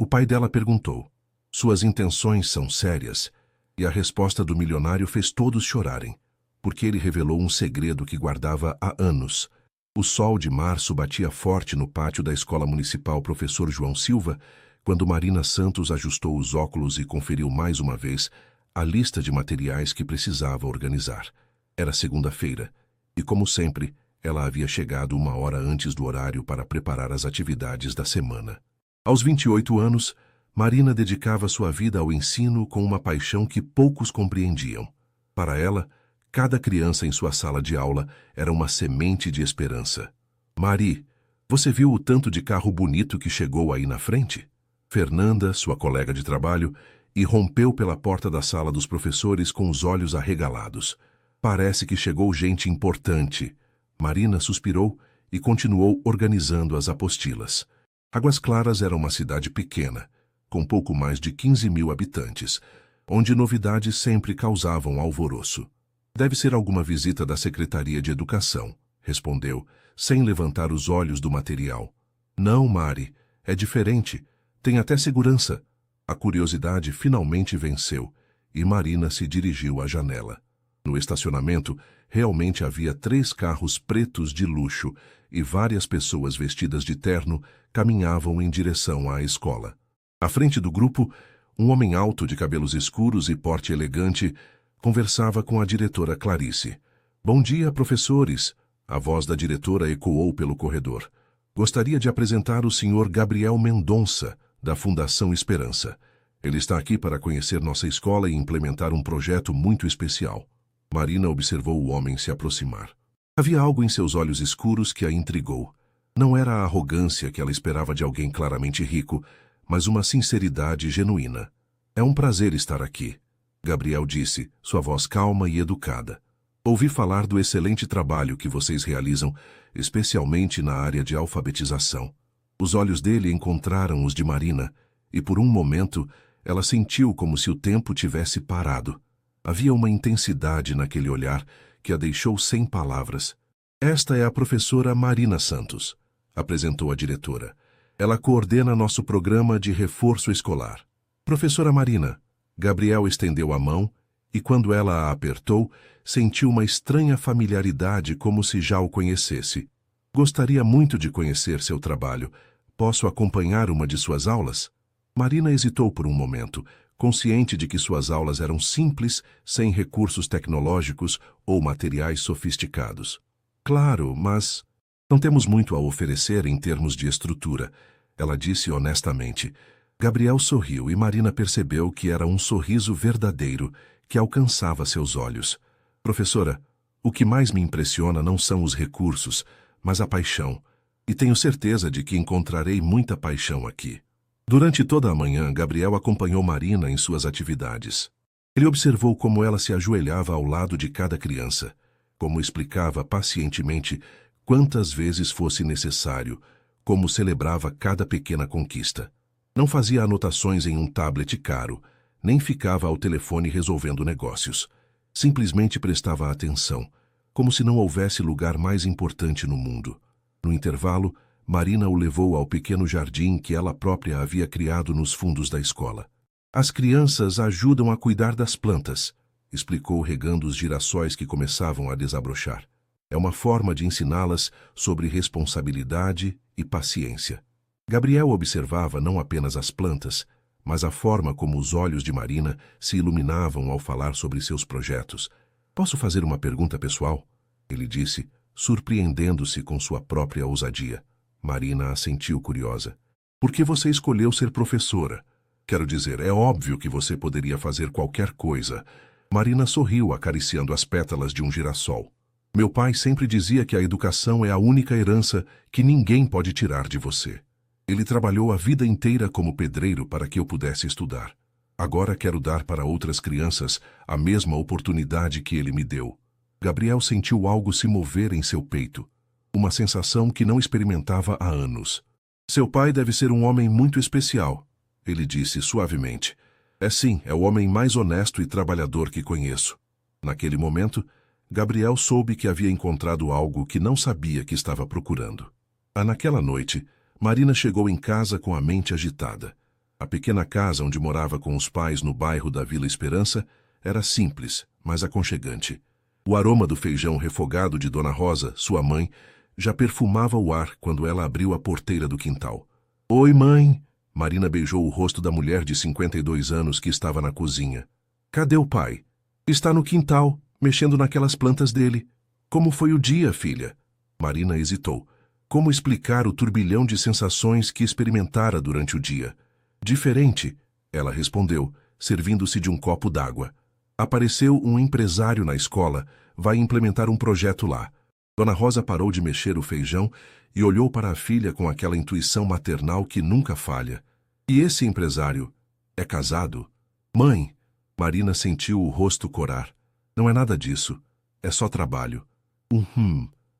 O pai dela perguntou. Suas intenções são sérias, e a resposta do milionário fez todos chorarem, porque ele revelou um segredo que guardava há anos. O sol de março batia forte no pátio da escola municipal Professor João Silva, quando Marina Santos ajustou os óculos e conferiu mais uma vez a lista de materiais que precisava organizar. Era segunda-feira, e como sempre, ela havia chegado uma hora antes do horário para preparar as atividades da semana. Aos 28 anos, Marina dedicava sua vida ao ensino com uma paixão que poucos compreendiam. Para ela, cada criança em sua sala de aula era uma semente de esperança. Mari, você viu o tanto de carro bonito que chegou aí na frente? Fernanda, sua colega de trabalho, irrompeu pela porta da sala dos professores com os olhos arregalados. Parece que chegou gente importante. Marina suspirou e continuou organizando as apostilas. Águas Claras era uma cidade pequena, com pouco mais de 15.000 habitantes, onde novidades sempre causavam alvoroço. Deve ser alguma visita da Secretaria de Educação, respondeu, sem levantar os olhos do material. Não, Mari, é diferente. Tem até segurança. A curiosidade finalmente venceu, e Marina se dirigiu à janela. No estacionamento, realmente havia 3 carros pretos de luxo e várias pessoas vestidas de terno caminhavam em direção à escola. À frente do grupo, um homem alto de cabelos escuros e porte elegante conversava com a diretora Clarice. Bom dia, professores! A voz da diretora ecoou pelo corredor. Gostaria de apresentar o senhor Gabriel Mendonça, da Fundação Esperança. Ele está aqui para conhecer nossa escola e implementar um projeto muito especial. Marina observou o homem se aproximar. Havia algo em seus olhos escuros que a intrigou. Não era a arrogância que ela esperava de alguém claramente rico, mas uma sinceridade genuína. É um prazer estar aqui, Gabriel disse, sua voz calma e educada. Ouvi falar do excelente trabalho que vocês realizam, especialmente na área de alfabetização. Os olhos dele encontraram os de Marina, e por um momento ela sentiu como se o tempo tivesse parado. Havia uma intensidade naquele olhar que a deixou sem palavras. Esta é a professora Marina Santos, apresentou a diretora. Ela coordena nosso programa de reforço escolar. Professora Marina, Gabriel estendeu a mão e, quando ela a apertou, sentiu uma estranha familiaridade como se já o conhecesse. Gostaria muito de conhecer seu trabalho. Posso acompanhar uma de suas aulas? Marina hesitou por um momento, consciente de que suas aulas eram simples, sem recursos tecnológicos ou materiais sofisticados. Claro, mas não temos muito a oferecer em termos de estrutura, ela disse honestamente. Gabriel sorriu e Marina percebeu que era um sorriso verdadeiro que alcançava seus olhos. Professora, o que mais me impressiona não são os recursos, mas a paixão. E tenho certeza de que encontrarei muita paixão aqui. Durante toda a manhã, Gabriel acompanhou Marina em suas atividades. Ele observou como ela se ajoelhava ao lado de cada criança, como explicava pacientemente quantas vezes fosse necessário, como celebrava cada pequena conquista. Não fazia anotações em um tablet caro, nem ficava ao telefone resolvendo negócios. Simplesmente prestava atenção, como se não houvesse lugar mais importante no mundo. No intervalo, Marina o levou ao pequeno jardim que ela própria havia criado nos fundos da escola. As crianças ajudam a cuidar das plantas, explicou regando os girassóis que começavam a desabrochar. É uma forma de ensiná-las sobre responsabilidade e paciência. Gabriel observava não apenas as plantas, mas a forma como os olhos de Marina se iluminavam ao falar sobre seus projetos. Posso fazer uma pergunta pessoal? Ele disse, surpreendendo-se com sua própria ousadia. Marina assentiu curiosa. Por que você escolheu ser professora? Quero dizer, é óbvio que você poderia fazer qualquer coisa. Marina sorriu, acariciando as pétalas de um girassol. Meu pai sempre dizia que a educação é a única herança que ninguém pode tirar de você. Ele trabalhou a vida inteira como pedreiro para que eu pudesse estudar. Agora quero dar para outras crianças a mesma oportunidade que ele me deu. Gabriel sentiu algo se mover em seu peito, uma sensação que não experimentava há anos. Seu pai deve ser um homem muito especial, ele disse suavemente. É sim, é o homem mais honesto e trabalhador que conheço. Naquele momento, Gabriel soube que havia encontrado algo que não sabia que estava procurando. Naquela noite, Marina chegou em casa com a mente agitada. A pequena casa onde morava com os pais no bairro da Vila Esperança era simples, mas aconchegante. O aroma do feijão refogado de Dona Rosa, sua mãe, já perfumava o ar quando ela abriu a porteira do quintal. "Oi, mãe!" Marina beijou o rosto da mulher de 52 anos que estava na cozinha. "Cadê o pai?" "Está no quintal, mexendo naquelas plantas dele." "Como foi o dia, filha?" Marina hesitou. Como explicar o turbilhão de sensações que experimentara durante o dia? "Diferente," ela respondeu, servindo-se de um copo d'água. "Apareceu um empresário na escola, vai implementar um projeto lá." Dona Rosa parou de mexer o feijão e olhou para a filha com aquela intuição maternal que nunca falha. "E esse empresário é casado?" "Mãe," Marina sentiu o rosto corar. "Não é nada disso. É só trabalho."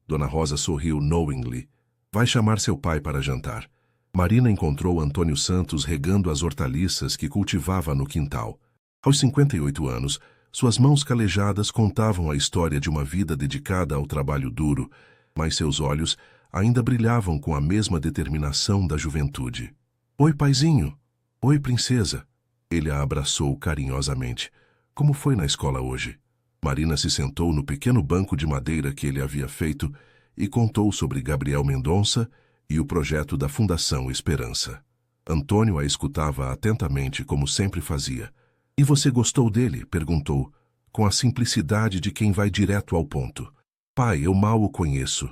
Dona Rosa sorriu knowingly. "Vai chamar seu pai para jantar." Marina encontrou Antônio Santos regando as hortaliças que cultivava no quintal. Aos 58 anos, suas mãos calejadas contavam a história de uma vida dedicada ao trabalho duro, mas seus olhos ainda brilhavam com a mesma determinação da juventude. "Oi, paizinho." "Oi, princesa." Ele a abraçou carinhosamente. "Como foi na escola hoje?" Marina se sentou no pequeno banco de madeira que ele havia feito e contou sobre Gabriel Mendonça e o projeto da Fundação Esperança. Antônio a escutava atentamente, como sempre fazia. "E você gostou dele?" perguntou, com a simplicidade de quem vai direto ao ponto. "Pai, eu mal o conheço."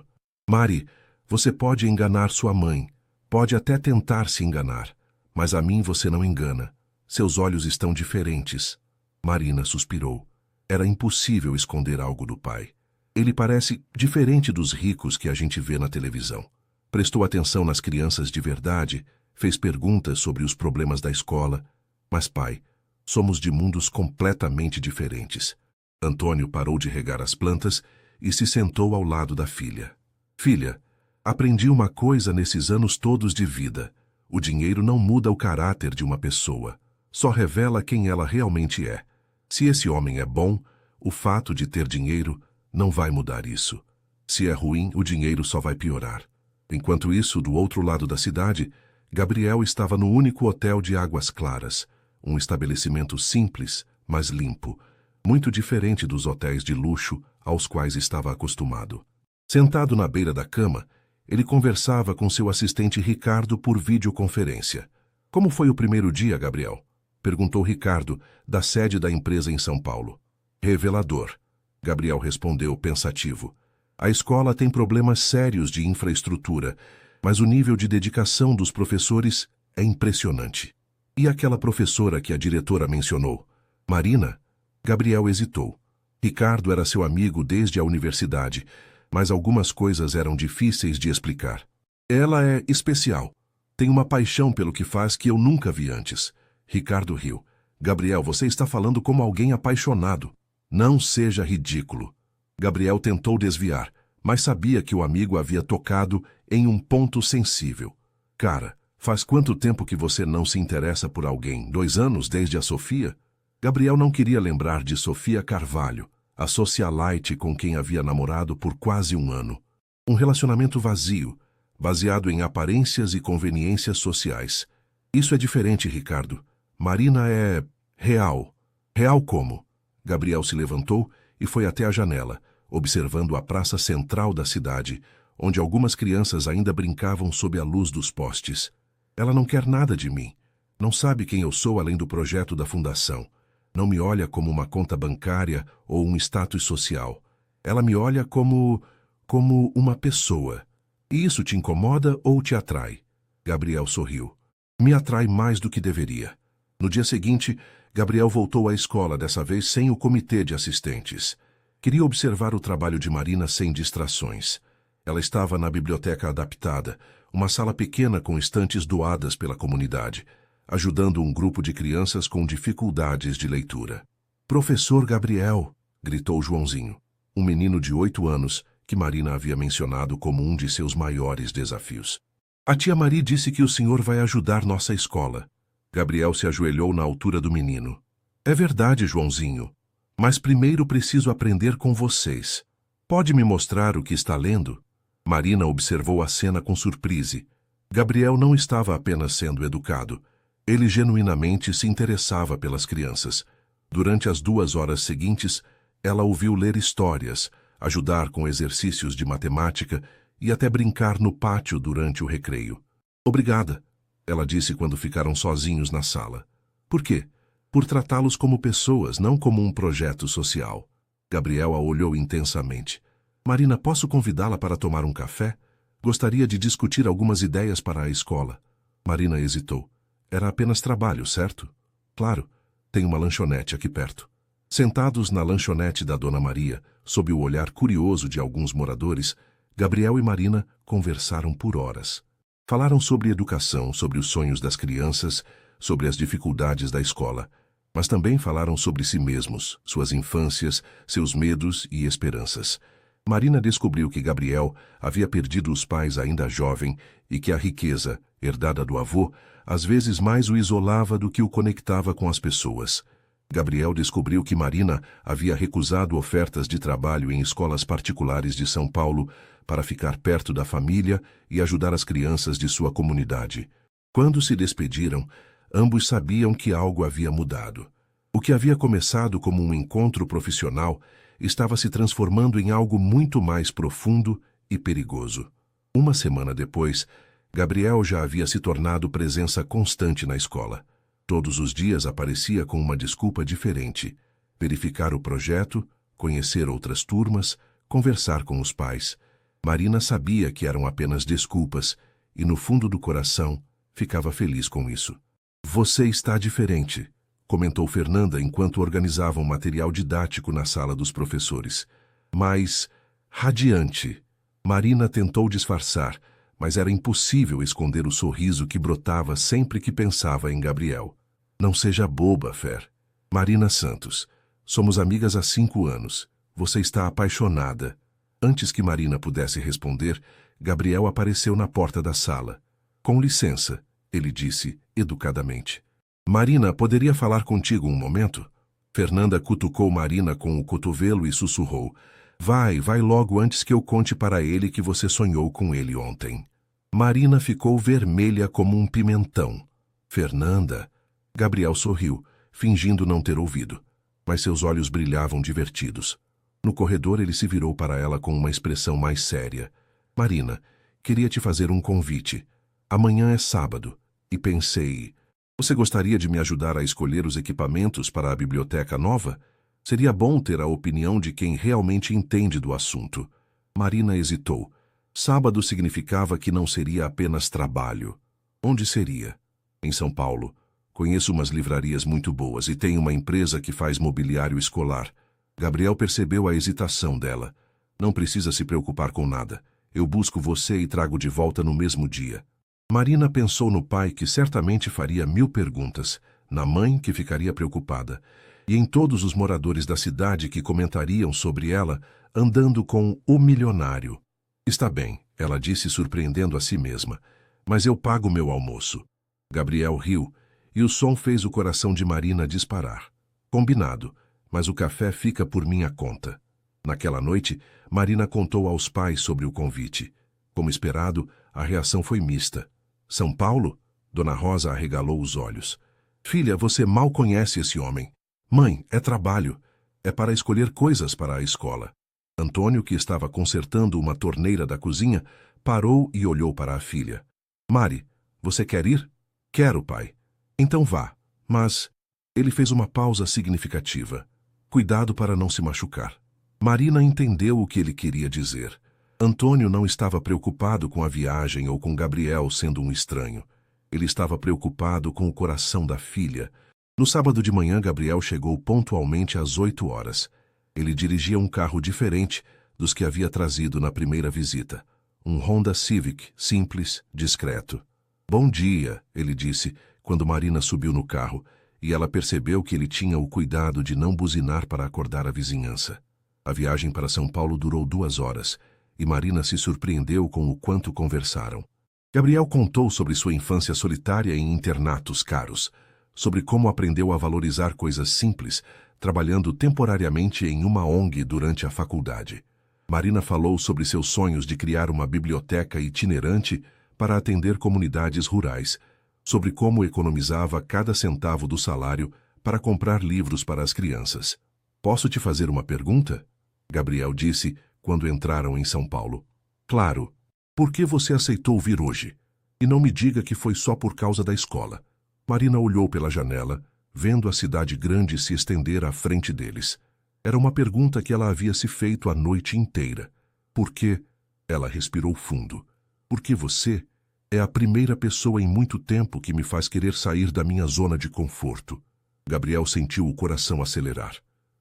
"Mari, você pode enganar sua mãe, pode até tentar se enganar, mas a mim você não engana. Seus olhos estão diferentes." Marina suspirou. Era impossível esconder algo do pai. "Ele parece diferente dos ricos que a gente vê na televisão." Prestou atenção nas crianças de verdade, fez perguntas sobre os problemas da escola. "Mas, pai, somos de mundos completamente diferentes." Antônio parou de regar as plantas e se sentou ao lado da filha. "Filha, aprendi uma coisa nesses anos todos de vida. O dinheiro não muda o caráter de uma pessoa, só revela quem ela realmente é. Se esse homem é bom, o fato de ter dinheiro não vai mudar isso. Se é ruim, o dinheiro só vai piorar." Enquanto isso, do outro lado da cidade, Gabriel estava no único hotel de Águas Claras, um estabelecimento simples, mas limpo, muito diferente dos hotéis de luxo aos quais estava acostumado. Sentado na beira da cama, ele conversava com seu assistente Ricardo por videoconferência. "Como foi o primeiro dia, Gabriel?" perguntou Ricardo, da sede da empresa em São Paulo. "Revelador," Gabriel respondeu pensativo. "A escola tem problemas sérios de infraestrutura, mas o nível de dedicação dos professores é impressionante." "E aquela professora que a diretora mencionou? Marina?" Gabriel hesitou. Ricardo era seu amigo desde a universidade, mas algumas coisas eram difíceis de explicar. "Ela é especial. Tem uma paixão pelo que faz que eu nunca vi antes." Ricardo riu. "Gabriel, você está falando como alguém apaixonado." "Não seja ridículo." Gabriel tentou desviar, mas sabia que o amigo havia tocado em um ponto sensível. "Cara, faz quanto tempo que você não se interessa por alguém? 2 anos desde a Sofia?" Gabriel não queria lembrar de Sofia Carvalho, a socialite com quem havia namorado por quase 1 ano. Um relacionamento vazio, baseado em aparências e conveniências sociais. "Isso é diferente, Ricardo. Marina é real." "Real como?" Gabriel se levantou e foi até a janela, observando a praça central da cidade, onde algumas crianças ainda brincavam sob a luz dos postes. "Ela não quer nada de mim. Não sabe quem eu sou além do projeto da fundação. Não me olha como uma conta bancária ou um status social. Ela me olha como uma pessoa. E isso te incomoda ou te atrai?" Gabriel sorriu. "Me atrai mais do que deveria." No dia seguinte, Gabriel voltou à escola, dessa vez sem o comitê de assistentes. Queria observar o trabalho de Marina sem distrações. Ela estava na biblioteca adaptada, uma sala pequena com estantes doadas pela comunidade, ajudando um grupo de crianças com dificuldades de leitura. "Professor Gabriel!" gritou Joãozinho, um menino de 8 anos que Marina havia mencionado como um de seus maiores desafios. "A tia Mari disse que o senhor vai ajudar nossa escola." Gabriel se ajoelhou na altura do menino. "É verdade, Joãozinho. Mas primeiro preciso aprender com vocês. Pode me mostrar o que está lendo?" Marina observou a cena com surpresa. Gabriel não estava apenas sendo educado. Ele genuinamente se interessava pelas crianças. Durante as 2 horas seguintes, ela ouviu ler histórias, ajudar com exercícios de matemática e até brincar no pátio durante o recreio. Obrigada, ela disse quando ficaram sozinhos na sala. Por quê? Por tratá-los como pessoas, não como um projeto social. Gabriel a olhou intensamente. Marina, posso convidá-la para tomar um café? Gostaria de discutir algumas ideias para a escola. Marina hesitou. Era apenas trabalho, certo? Claro, tem uma lanchonete aqui perto. Sentados na lanchonete da Dona Maria, sob o olhar curioso de alguns moradores, Gabriel e Marina conversaram por horas. Falaram sobre educação, sobre os sonhos das crianças, sobre as dificuldades da escola, mas também falaram sobre si mesmos, suas infâncias, seus medos e esperanças. Marina descobriu que Gabriel havia perdido os pais ainda jovem e que a riqueza, herdada do avô, às vezes mais o isolava do que o conectava com as pessoas. Gabriel descobriu que Marina havia recusado ofertas de trabalho em escolas particulares de São Paulo para ficar perto da família e ajudar as crianças de sua comunidade. Quando se despediram, ambos sabiam que algo havia mudado. O que havia começado como um encontro profissional estava se transformando em algo muito mais profundo e perigoso. Uma semana depois, Gabriel já havia se tornado presença constante na escola. Todos os dias aparecia com uma desculpa diferente: verificar o projeto, conhecer outras turmas, conversar com os pais. Marina sabia que eram apenas desculpas e, no fundo do coração, ficava feliz com isso. Você está diferente, comentou Fernanda enquanto organizavam material didático na sala dos professores. Mais radiante. Marina tentou disfarçar, mas era impossível esconder o sorriso que brotava sempre que pensava em Gabriel. Não seja boba, Fer. Marina Santos. Somos amigas há 5 anos. Você está apaixonada. Antes que Marina pudesse responder, Gabriel apareceu na porta da sala. Com licença, ele disse, educadamente. Marina, poderia falar contigo um momento? Fernanda cutucou Marina com o cotovelo e sussurrou. Vai logo antes que eu conte para ele que você sonhou com ele ontem. Marina ficou vermelha como um pimentão. Fernanda... Gabriel sorriu, fingindo não ter ouvido, mas seus olhos brilhavam divertidos. No corredor ele se virou para ela com uma expressão mais séria. Marina, queria te fazer um convite. Amanhã é sábado, e pensei... Você gostaria de me ajudar a escolher os equipamentos para a biblioteca nova? Seria bom ter a opinião de quem realmente entende do assunto. Marina hesitou. Sábado significava que não seria apenas trabalho. Onde seria? Em São Paulo. Conheço umas livrarias muito boas e tenho uma empresa que faz mobiliário escolar. Gabriel percebeu a hesitação dela. Não precisa se preocupar com nada. Eu busco você e trago de volta no mesmo dia. Marina pensou no pai, que certamente faria 1000 perguntas, na mãe, que ficaria preocupada, e em todos os moradores da cidade que comentariam sobre ela andando com o milionário. Está bem, ela disse, surpreendendo a si mesma, mas eu pago meu almoço. Gabriel riu, e o som fez o coração de Marina disparar. Combinado, mas o café fica por minha conta. Naquela noite, Marina contou aos pais sobre o convite. Como esperado, a reação foi mista. São Paulo? Dona Rosa arregalou os olhos. Filha, você mal conhece esse homem. Mãe, é trabalho. É para escolher coisas para a escola. Antônio, que estava consertando uma torneira da cozinha, parou e olhou para a filha. Mari, você quer ir? Quero, pai. Então vá, mas... Ele fez uma pausa significativa. Cuidado para não se machucar. Marina entendeu o que ele queria dizer. Antônio não estava preocupado com a viagem ou com Gabriel sendo um estranho. Ele estava preocupado com o coração da filha. No sábado de manhã, Gabriel chegou pontualmente às 8 horas. Ele dirigia um carro diferente dos que havia trazido na primeira visita. Um Honda Civic, simples, discreto. Bom dia, ele disse, quando Marina subiu no carro, e ela percebeu que ele tinha o cuidado de não buzinar para acordar a vizinhança. A viagem para São Paulo durou 2 horas, e Marina se surpreendeu com o quanto conversaram. Gabriel contou sobre sua infância solitária em internatos caros, sobre como aprendeu a valorizar coisas simples, trabalhando temporariamente em uma ONG durante a faculdade. Marina falou sobre seus sonhos de criar uma biblioteca itinerante para atender comunidades rurais, sobre como economizava cada centavo do salário para comprar livros para as crianças. Posso te fazer uma pergunta? Gabriel disse quando entraram em São Paulo. Claro. Por que você aceitou vir hoje? E não me diga que foi só por causa da escola. Marina olhou pela janela, vendo a cidade grande se estender à frente deles. Era uma pergunta que ela havia se feito a noite inteira. Por quê? Ela respirou fundo. Porque você é a primeira pessoa em muito tempo que me faz querer sair da minha zona de conforto. Gabriel sentiu o coração acelerar.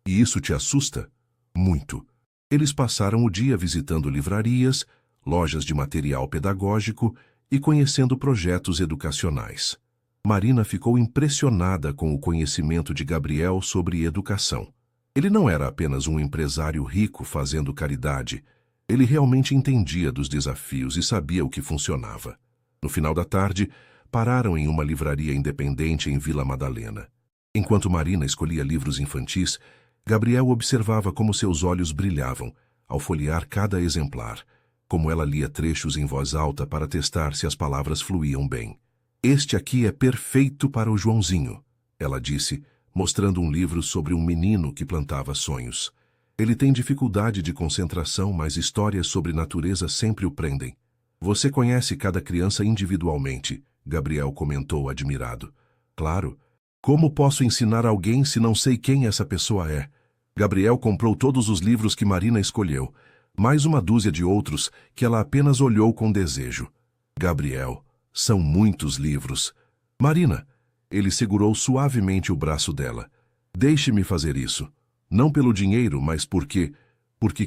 E isso te assusta? Muito. Eles passaram o dia visitando livrarias, lojas de material pedagógico e conhecendo projetos educacionais. Marina ficou impressionada com o conhecimento de Gabriel sobre educação. Ele não era apenas um empresário rico fazendo caridade. Ele realmente entendia dos desafios e sabia o que funcionava. No final da tarde, pararam em uma livraria independente em Vila Madalena. Enquanto Marina escolhia livros infantis, Gabriel observava como seus olhos brilhavam ao folhear cada exemplar, como ela lia trechos em voz alta para testar se as palavras fluíam bem. Este aqui é perfeito para o Joãozinho, ela disse, mostrando um livro sobre um menino que plantava sonhos. Ele tem dificuldade de concentração, mas histórias sobre natureza sempre o prendem. Você conhece cada criança individualmente, Gabriel comentou admirado. Claro. Como posso ensinar alguém se não sei quem essa pessoa é? Gabriel comprou todos os livros que Marina escolheu, mais uma dúzia de outros que ela apenas olhou com desejo. Gabriel, são muitos livros. Marina, ele segurou suavemente o braço dela. Deixe-me fazer isso. Não pelo dinheiro, mas porque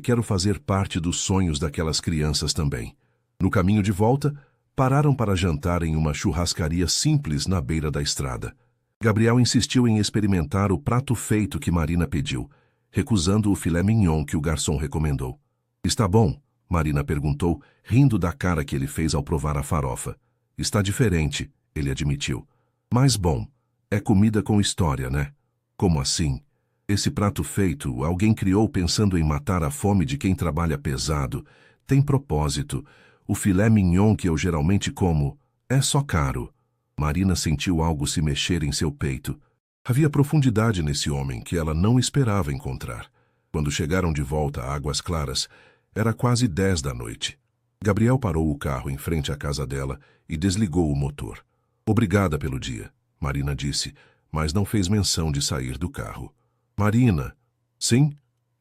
quero fazer parte dos sonhos daquelas crianças também. No caminho de volta, pararam para jantar em uma churrascaria simples na beira da estrada. Gabriel insistiu em experimentar o prato feito que Marina pediu, recusando o filé mignon que o garçom recomendou. Está bom? Marina perguntou, rindo da cara que ele fez ao provar a farofa. Está diferente, ele admitiu. Mas bom, é comida com história, né? Como assim? Esse prato feito, alguém criou pensando em matar a fome de quem trabalha pesado. Tem propósito. O filé mignon que eu geralmente como é só caro. Marina sentiu algo se mexer em seu peito. Havia profundidade nesse homem que ela não esperava encontrar. Quando chegaram de volta a Águas Claras, era quase 10 da noite. Gabriel parou o carro em frente à casa dela e desligou o motor. Obrigada pelo dia, Marina disse, mas não fez menção de sair do carro. Marina. Sim?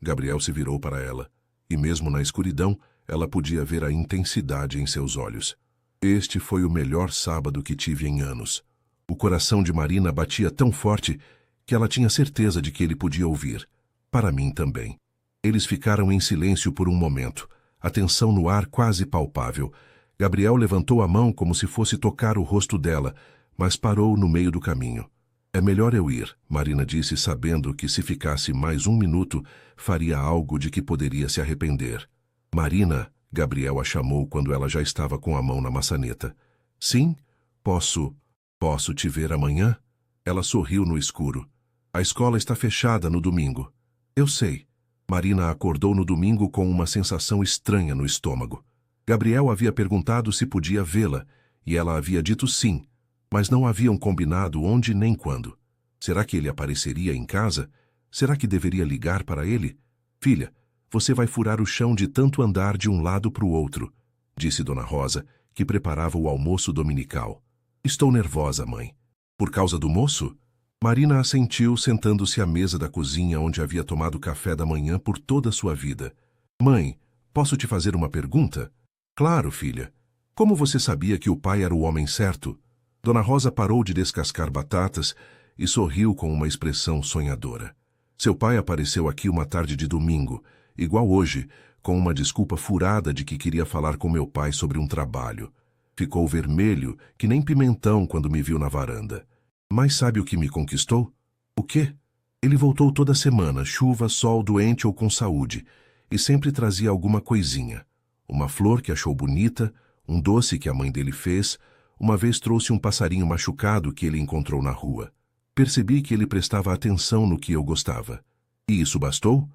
Gabriel se virou para ela, e mesmo na escuridão, ela podia ver a intensidade em seus olhos. Este foi o melhor sábado que tive em anos. O coração de Marina batia tão forte que ela tinha certeza de que ele podia ouvir. Para mim também. Eles ficaram em silêncio por um momento, a tensão no ar quase palpável. Gabriel levantou a mão como se fosse tocar o rosto dela, mas parou no meio do caminho. É melhor eu ir, Marina disse, sabendo que se ficasse mais um minuto, faria algo de que poderia se arrepender. Marina, Gabriel a chamou quando ela já estava com a mão na maçaneta. Sim? Posso te ver amanhã? Ela sorriu no escuro. A escola está fechada no domingo. Eu sei. Marina acordou no domingo com uma sensação estranha no estômago. Gabriel havia perguntado se podia vê-la, e ela havia dito sim, mas não haviam combinado onde nem quando. Será que ele apareceria em casa? Será que deveria ligar para ele? Filha, você vai furar o chão de tanto andar de um lado para o outro, disse Dona Rosa, que preparava o almoço dominical. Estou nervosa, mãe. Por causa do moço? Marina assentiu, sentando-se à mesa da cozinha onde havia tomado café da manhã por toda a sua vida. Mãe, posso te fazer uma pergunta? Claro, filha. Como você sabia que o pai era o homem certo? Dona Rosa parou de descascar batatas e sorriu com uma expressão sonhadora. Seu pai apareceu aqui uma tarde de domingo, igual hoje, com uma desculpa furada de que queria falar com meu pai sobre um trabalho. Ficou vermelho, que nem pimentão quando me viu na varanda. Mas sabe o que me conquistou? O quê? Ele voltou toda semana, chuva, sol, doente ou com saúde, e sempre trazia alguma coisinha. Uma flor que achou bonita, um doce que a mãe dele fez, uma vez trouxe um passarinho machucado que ele encontrou na rua. Percebi que ele prestava atenção no que eu gostava. E isso bastou?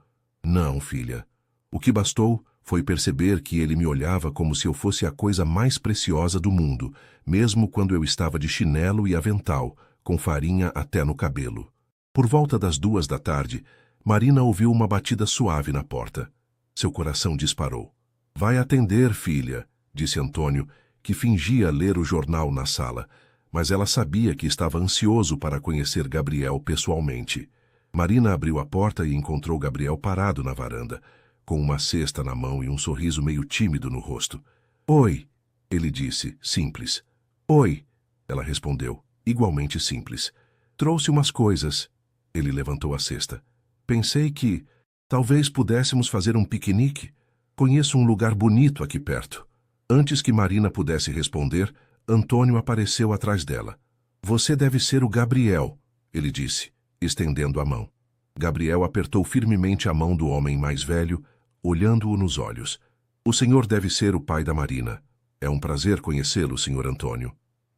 Não, filha. O que bastou Foi perceber que ele me olhava como se eu fosse a coisa mais preciosa do mundo, mesmo quando eu estava de chinelo e avental, com farinha até no cabelo. Por volta das 2 da tarde, Marina ouviu uma batida suave na porta. Seu coração disparou. Vai atender, filha, disse Antônio, que fingia ler o jornal na sala, mas ela sabia que estava ansioso para conhecer Gabriel pessoalmente. Marina abriu a porta e encontrou Gabriel parado na varanda, com uma cesta na mão e um sorriso meio tímido no rosto. Oi, ele disse, simples. Oi, ela respondeu, igualmente simples. Trouxe umas coisas. Ele levantou a cesta. Pensei que talvez pudéssemos fazer um piquenique. Conheço um lugar bonito aqui perto. Antes que Marina pudesse responder, Antônio apareceu atrás dela. Você deve ser o Gabriel, ele disse, estendendo a mão. Gabriel apertou firmemente a mão do homem mais velho, olhando-o nos olhos. O senhor deve ser o pai da Marina. É um prazer conhecê-lo, senhor Antônio.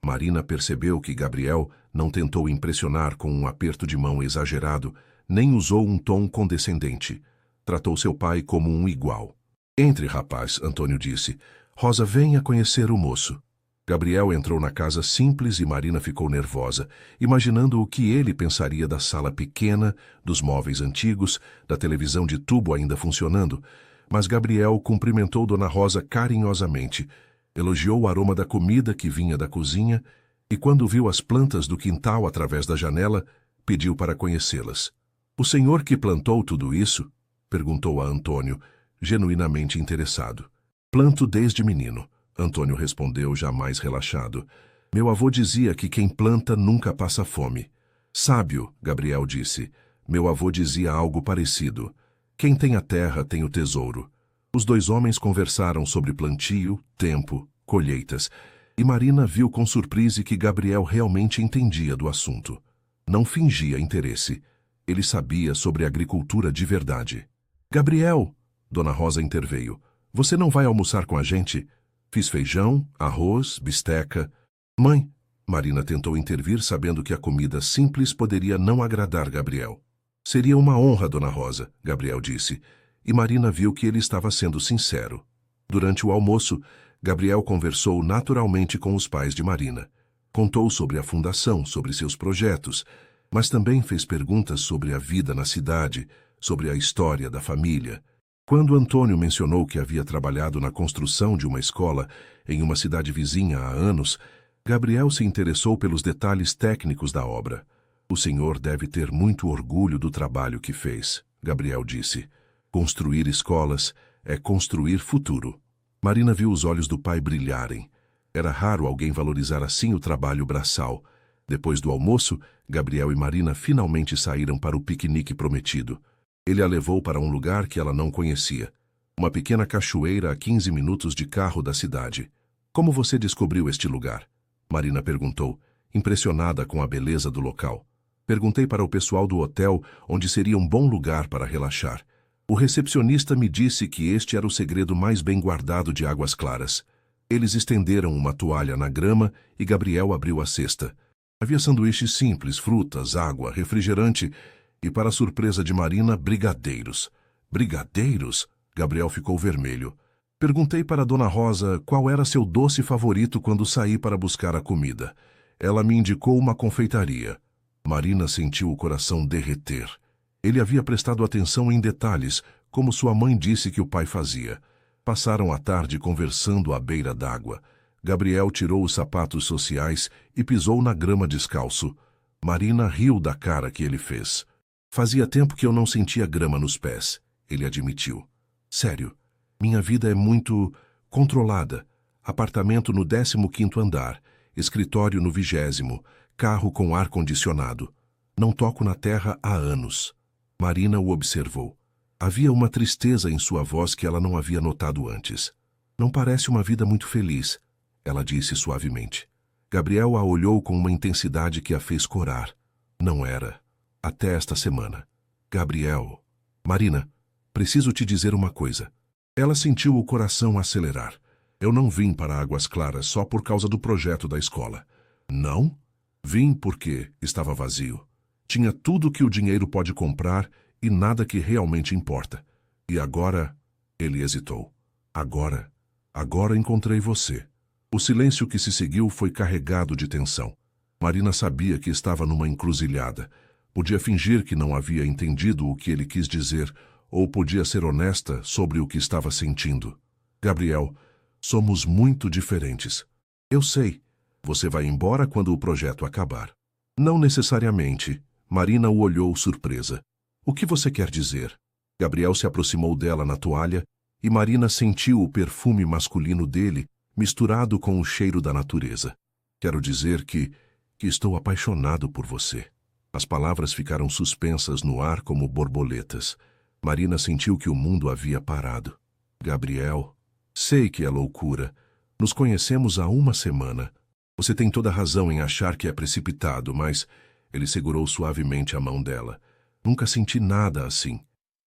Marina percebeu que Gabriel não tentou impressionar com um aperto de mão exagerado, nem usou um tom condescendente. Tratou seu pai como um igual. Entre, rapaz, Antônio disse. Rosa, venha conhecer o moço. Gabriel entrou na casa simples e Marina ficou nervosa, imaginando o que ele pensaria da sala pequena, dos móveis antigos, da televisão de tubo ainda funcionando. Mas Gabriel cumprimentou Dona Rosa carinhosamente, elogiou o aroma da comida que vinha da cozinha e, quando viu as plantas do quintal através da janela, pediu para conhecê-las. O senhor que plantou tudo isso? Perguntou a Antônio, genuinamente interessado. Planto desde menino. Antônio respondeu, jamais relaxado. Meu avô dizia que quem planta nunca passa fome. Sábio, Gabriel disse. Meu avô dizia algo parecido. Quem tem a terra tem o tesouro. Os dois homens conversaram sobre plantio, tempo, colheitas, e Marina viu com surpresa que Gabriel realmente entendia do assunto. Não fingia interesse. Ele sabia sobre agricultura de verdade. Gabriel, Dona Rosa interveio, você não vai almoçar com a gente? Fiz feijão, arroz, bisteca. Mãe, Marina tentou intervir sabendo que a comida simples poderia não agradar Gabriel. Seria uma honra, Dona Rosa, Gabriel disse, e Marina viu que ele estava sendo sincero. Durante o almoço, Gabriel conversou naturalmente com os pais de Marina. Contou sobre a fundação, sobre seus projetos, mas também fez perguntas sobre a vida na cidade, sobre a história da família. Quando Antônio mencionou que havia trabalhado na construção de uma escola em uma cidade vizinha há anos, Gabriel se interessou pelos detalhes técnicos da obra. O senhor deve ter muito orgulho do trabalho que fez, Gabriel disse. Construir escolas é construir futuro. Marina viu os olhos do pai brilharem. Era raro alguém valorizar assim o trabalho braçal. Depois do almoço, Gabriel e Marina finalmente saíram para o piquenique prometido. Ele a levou para um lugar que ela não conhecia. Uma pequena cachoeira a 15 minutos de carro da cidade. Como você descobriu este lugar? Marina perguntou, impressionada com a beleza do local. Perguntei para o pessoal do hotel onde seria um bom lugar para relaxar. O recepcionista me disse que este era o segredo mais bem guardado de Águas Claras. Eles estenderam uma toalha na grama e Gabriel abriu a cesta. Havia sanduíches simples, frutas, água, refrigerante e, para surpresa de Marina, brigadeiros. Brigadeiros? Gabriel ficou vermelho. Perguntei para Dona Rosa qual era seu doce favorito quando saí para buscar a comida. Ela me indicou uma confeitaria. Marina sentiu o coração derreter. Ele havia prestado atenção em detalhes, como sua mãe disse que o pai fazia. Passaram a tarde conversando à beira d'água. Gabriel tirou os sapatos sociais e pisou na grama descalço. Marina riu da cara que ele fez. Fazia tempo que eu não sentia grama nos pés, ele admitiu. Sério, minha vida é muito controlada. Apartamento no 15º andar, escritório no 20º, carro com ar-condicionado. Não toco na terra há anos. Marina o observou. Havia uma tristeza em sua voz que ela não havia notado antes. Não parece uma vida muito feliz, ela disse suavemente. Gabriel a olhou com uma intensidade que a fez corar. Não era. Até esta semana. Gabriel. Marina, preciso te dizer uma coisa. Ela sentiu o coração acelerar. Eu não vim para Águas Claras só por causa do projeto da escola. Não? Vim porque estava vazio. Tinha tudo que o dinheiro pode comprar e nada que realmente importa. E agora, ele hesitou. Agora encontrei você. O silêncio que se seguiu foi carregado de tensão. Marina sabia que estava numa encruzilhada. Podia fingir que não havia entendido o que ele quis dizer, ou podia ser honesta sobre o que estava sentindo. Gabriel, somos muito diferentes. Eu sei. Você vai embora quando o projeto acabar. Não necessariamente. Marina o olhou surpresa. O que você quer dizer? Gabriel se aproximou dela na toalha e Marina sentiu o perfume masculino dele misturado com o cheiro da natureza. Quero dizer que estou apaixonado por você. As palavras ficaram suspensas no ar como borboletas. Marina sentiu que o mundo havia parado. Gabriel, sei que é loucura. Nos conhecemos há uma semana. Você tem toda a razão em achar que é precipitado, mas... Ele segurou suavemente a mão dela. Nunca senti nada assim.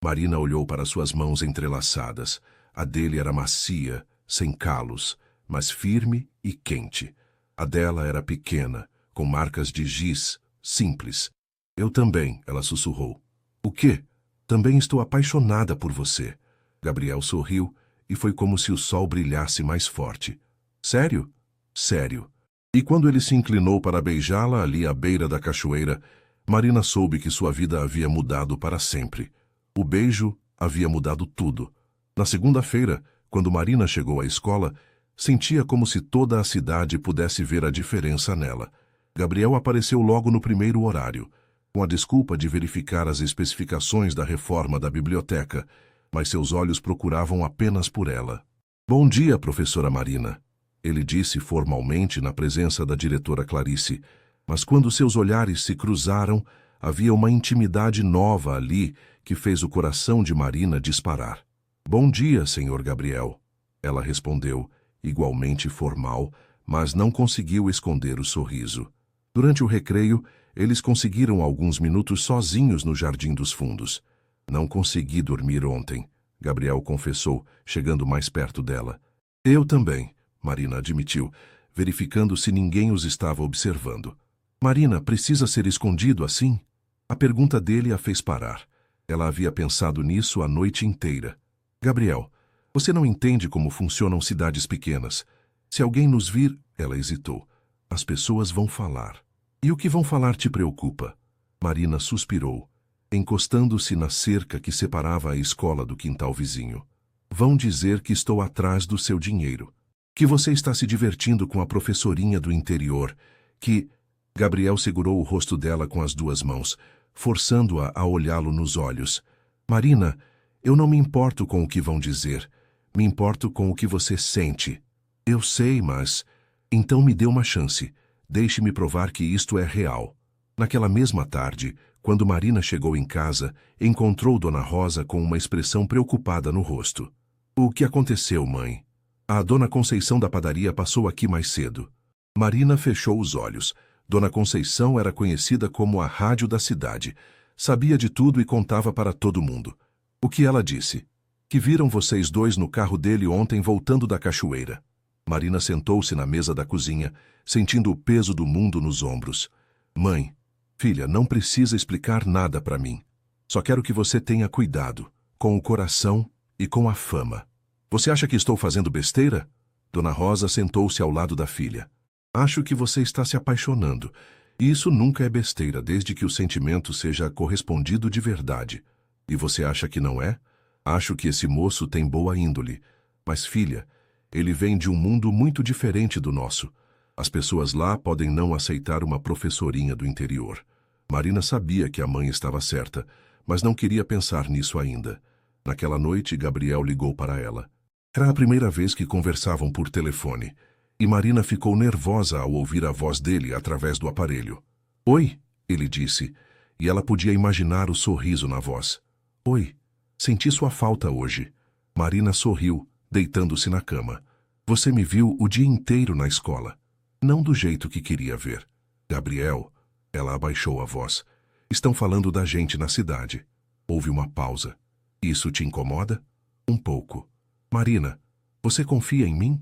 Marina olhou para suas mãos entrelaçadas. A dele era macia, sem calos, mas firme e quente. A dela era pequena, com marcas de giz, simples. Eu também, ela sussurrou. O quê? Também estou apaixonada por você. Gabriel sorriu e foi como se o sol brilhasse mais forte. Sério? Sério. E quando ele se inclinou para beijá-la ali à beira da cachoeira, Marina soube que sua vida havia mudado para sempre. O beijo havia mudado tudo. Na segunda-feira, quando Marina chegou à escola, sentia como se toda a cidade pudesse ver a diferença nela. Gabriel apareceu logo no primeiro horário, com a desculpa de verificar as especificações da reforma da biblioteca, mas seus olhos procuravam apenas por ela. Bom dia, professora Marina. Ele disse formalmente na presença da diretora Clarice, mas quando seus olhares se cruzaram, havia uma intimidade nova ali que fez o coração de Marina disparar. Bom dia, senhor Gabriel. Ela respondeu, igualmente formal, mas não conseguiu esconder o sorriso. Durante o recreio, eles conseguiram alguns minutos sozinhos no Jardim dos Fundos. Não consegui dormir ontem, Gabriel confessou, chegando mais perto dela. Eu também. Marina admitiu, verificando se ninguém os estava observando. Marina, precisa ser escondido assim? A pergunta dele a fez parar. Ela havia pensado nisso a noite inteira. Gabriel, você não entende como funcionam cidades pequenas. Se alguém nos vir, ela hesitou. As pessoas vão falar. E o que vão falar te preocupa? Marina suspirou, encostando-se na cerca que separava a escola do quintal vizinho. Vão dizer que estou atrás do seu dinheiro. Que você está se divertindo com a professorinha do interior, que... Gabriel segurou o rosto dela com as duas mãos, forçando-a a olhá-lo nos olhos. Marina, eu não me importo com o que vão dizer. Me importo com o que você sente. Eu sei, mas... Então me dê uma chance. Deixe-me provar que isto é real. Naquela mesma tarde, quando Marina chegou em casa, encontrou Dona Rosa com uma expressão preocupada no rosto. O que aconteceu, mãe? A Dona Conceição da padaria passou aqui mais cedo. Marina fechou os olhos. Dona Conceição era conhecida como a rádio da cidade. Sabia de tudo e contava para todo mundo. O que ela disse? Que viram vocês dois no carro dele ontem voltando da cachoeira. Marina sentou-se na mesa da cozinha, sentindo o peso do mundo nos ombros. Mãe, filha, não precisa explicar nada para mim. Só quero que você tenha cuidado, com o coração e com a fama. Você acha que estou fazendo besteira? Dona Rosa sentou-se ao lado da filha. Acho que você está se apaixonando. E isso nunca é besteira, desde que o sentimento seja correspondido de verdade. E você acha que não é? Acho que esse moço tem boa índole. Mas, filha, ele vem de um mundo muito diferente do nosso. As pessoas lá podem não aceitar uma professorinha do interior. Marina sabia que a mãe estava certa, mas não queria pensar nisso ainda. Naquela noite, Gabriel ligou para ela. Era a primeira vez que conversavam por telefone, e Marina ficou nervosa ao ouvir a voz dele através do aparelho. Oi, ele disse, e ela podia imaginar o sorriso na voz. Oi, senti sua falta hoje. Marina sorriu, deitando-se na cama. Você me viu o dia inteiro na escola. Não do jeito que queria ver. Gabriel, ela abaixou a voz. Estão falando da gente na cidade. Houve uma pausa. Isso te incomoda? Um pouco. Marina, você confia em mim?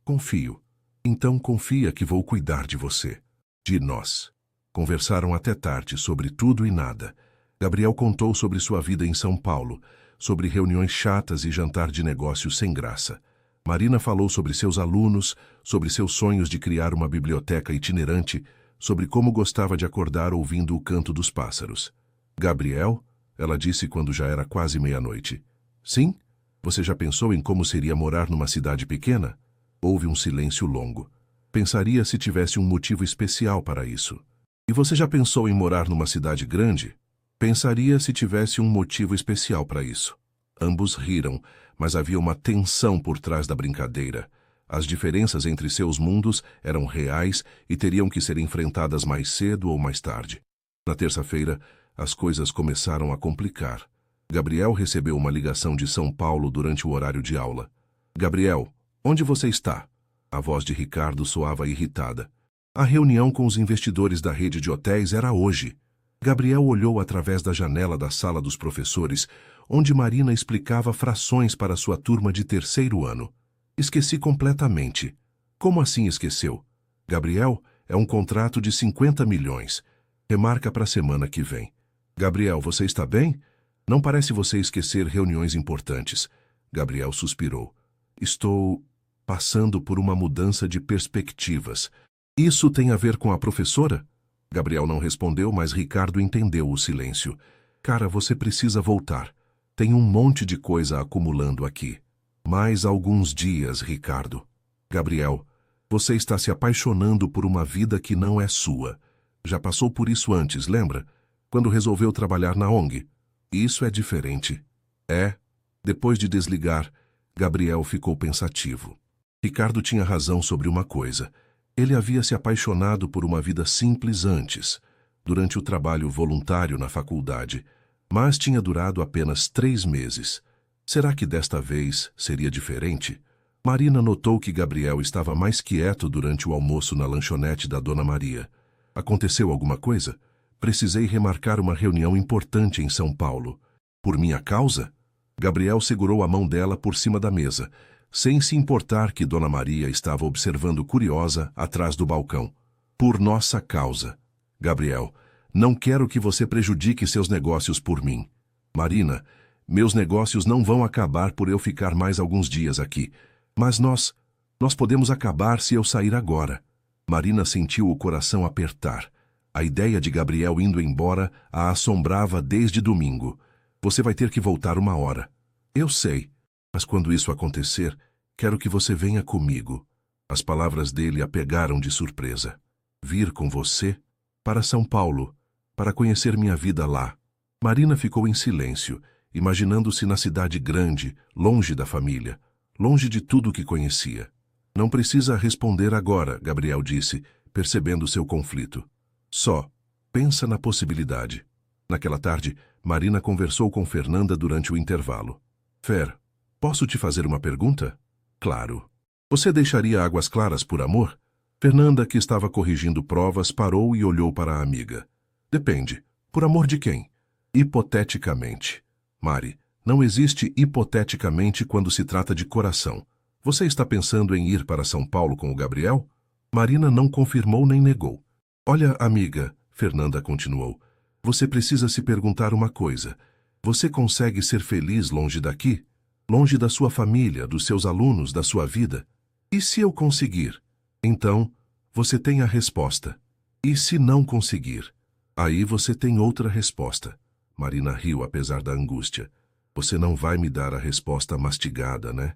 Confio. Então confia que vou cuidar de você. De nós. Conversaram até tarde sobre tudo e nada. Gabriel contou sobre sua vida em São Paulo, sobre reuniões chatas e jantar de negócios sem graça. Marina falou sobre seus alunos, sobre seus sonhos de criar uma biblioteca itinerante, sobre como gostava de acordar ouvindo o canto dos pássaros. Gabriel, ela disse quando já era quase meia-noite. Sim? Você já pensou em como seria morar numa cidade pequena? Houve um silêncio longo. Pensaria se tivesse um motivo especial para isso. E você já pensou em morar numa cidade grande? Pensaria se tivesse um motivo especial para isso. Ambos riram, mas havia uma tensão por trás da brincadeira. As diferenças entre seus mundos eram reais e teriam que ser enfrentadas mais cedo ou mais tarde. Na terça-feira, as coisas começaram a complicar. Gabriel recebeu uma ligação de São Paulo durante o horário de aula. Gabriel, onde você está? A voz de Ricardo soava irritada. A reunião com os investidores da rede de hotéis era hoje. Gabriel olhou através da janela da sala dos professores, onde Marina explicava frações para sua turma de terceiro ano. Esqueci completamente. Como assim esqueceu? Gabriel, é um contrato de 50 milhões. Remarca para a semana que vem. Gabriel, você está bem? Não parece você esquecer reuniões importantes. Gabriel suspirou. Estou passando por uma mudança de perspectivas. Isso tem a ver com a professora? Gabriel não respondeu, mas Ricardo entendeu o silêncio. Cara, você precisa voltar. Tem um monte de coisa acumulando aqui. Mais alguns dias, Ricardo. Gabriel, você está se apaixonando por uma vida que não é sua. Já passou por isso antes, lembra? Quando resolveu trabalhar na ONG. Isso é diferente. É. Depois de desligar, Gabriel ficou pensativo. Ricardo tinha razão sobre uma coisa. Ele havia se apaixonado por uma vida simples antes, durante o trabalho voluntário na faculdade, mas tinha durado apenas 3 meses. Será que desta vez seria diferente? Marina notou que Gabriel estava mais quieto durante o almoço na lanchonete da Dona Maria. Aconteceu alguma coisa? Precisei remarcar uma reunião importante em São Paulo. Por minha causa? Gabriel segurou a mão dela por cima da mesa, sem se importar que Dona Maria estava observando curiosa atrás do balcão. Por nossa causa. Gabriel, não quero que você prejudique seus negócios por mim. Marina, meus negócios não vão acabar por eu ficar mais alguns dias aqui. Mas nós podemos acabar se eu sair agora. Marina sentiu o coração apertar. A ideia de Gabriel indo embora a assombrava desde domingo. Você vai ter que voltar uma hora. Eu sei, mas quando isso acontecer, quero que você venha comigo. As palavras dele a pegaram de surpresa. Vir com você? Para São Paulo, para conhecer minha vida lá. Marina ficou em silêncio, imaginando-se na cidade grande, longe da família, longe de tudo que conhecia. Não precisa responder agora, Gabriel disse, percebendo seu conflito. Só, pensa na possibilidade. Naquela tarde, Marina conversou com Fernanda durante o intervalo. Fer, posso te fazer uma pergunta? Claro. Você deixaria Águas Claras por amor? Fernanda, que estava corrigindo provas, parou e olhou para a amiga. Depende. Por amor de quem? Hipoteticamente. Mari, não existe hipoteticamente quando se trata de coração. Você está pensando em ir para São Paulo com o Gabriel? Marina não confirmou nem negou. Olha, amiga, Fernanda continuou, você precisa se perguntar uma coisa. Você consegue ser feliz longe daqui? Longe da sua família, dos seus alunos, da sua vida? E se eu conseguir? Então, você tem a resposta. E se não conseguir? Aí você tem outra resposta. Marina riu apesar da angústia. Você não vai me dar a resposta mastigada, né?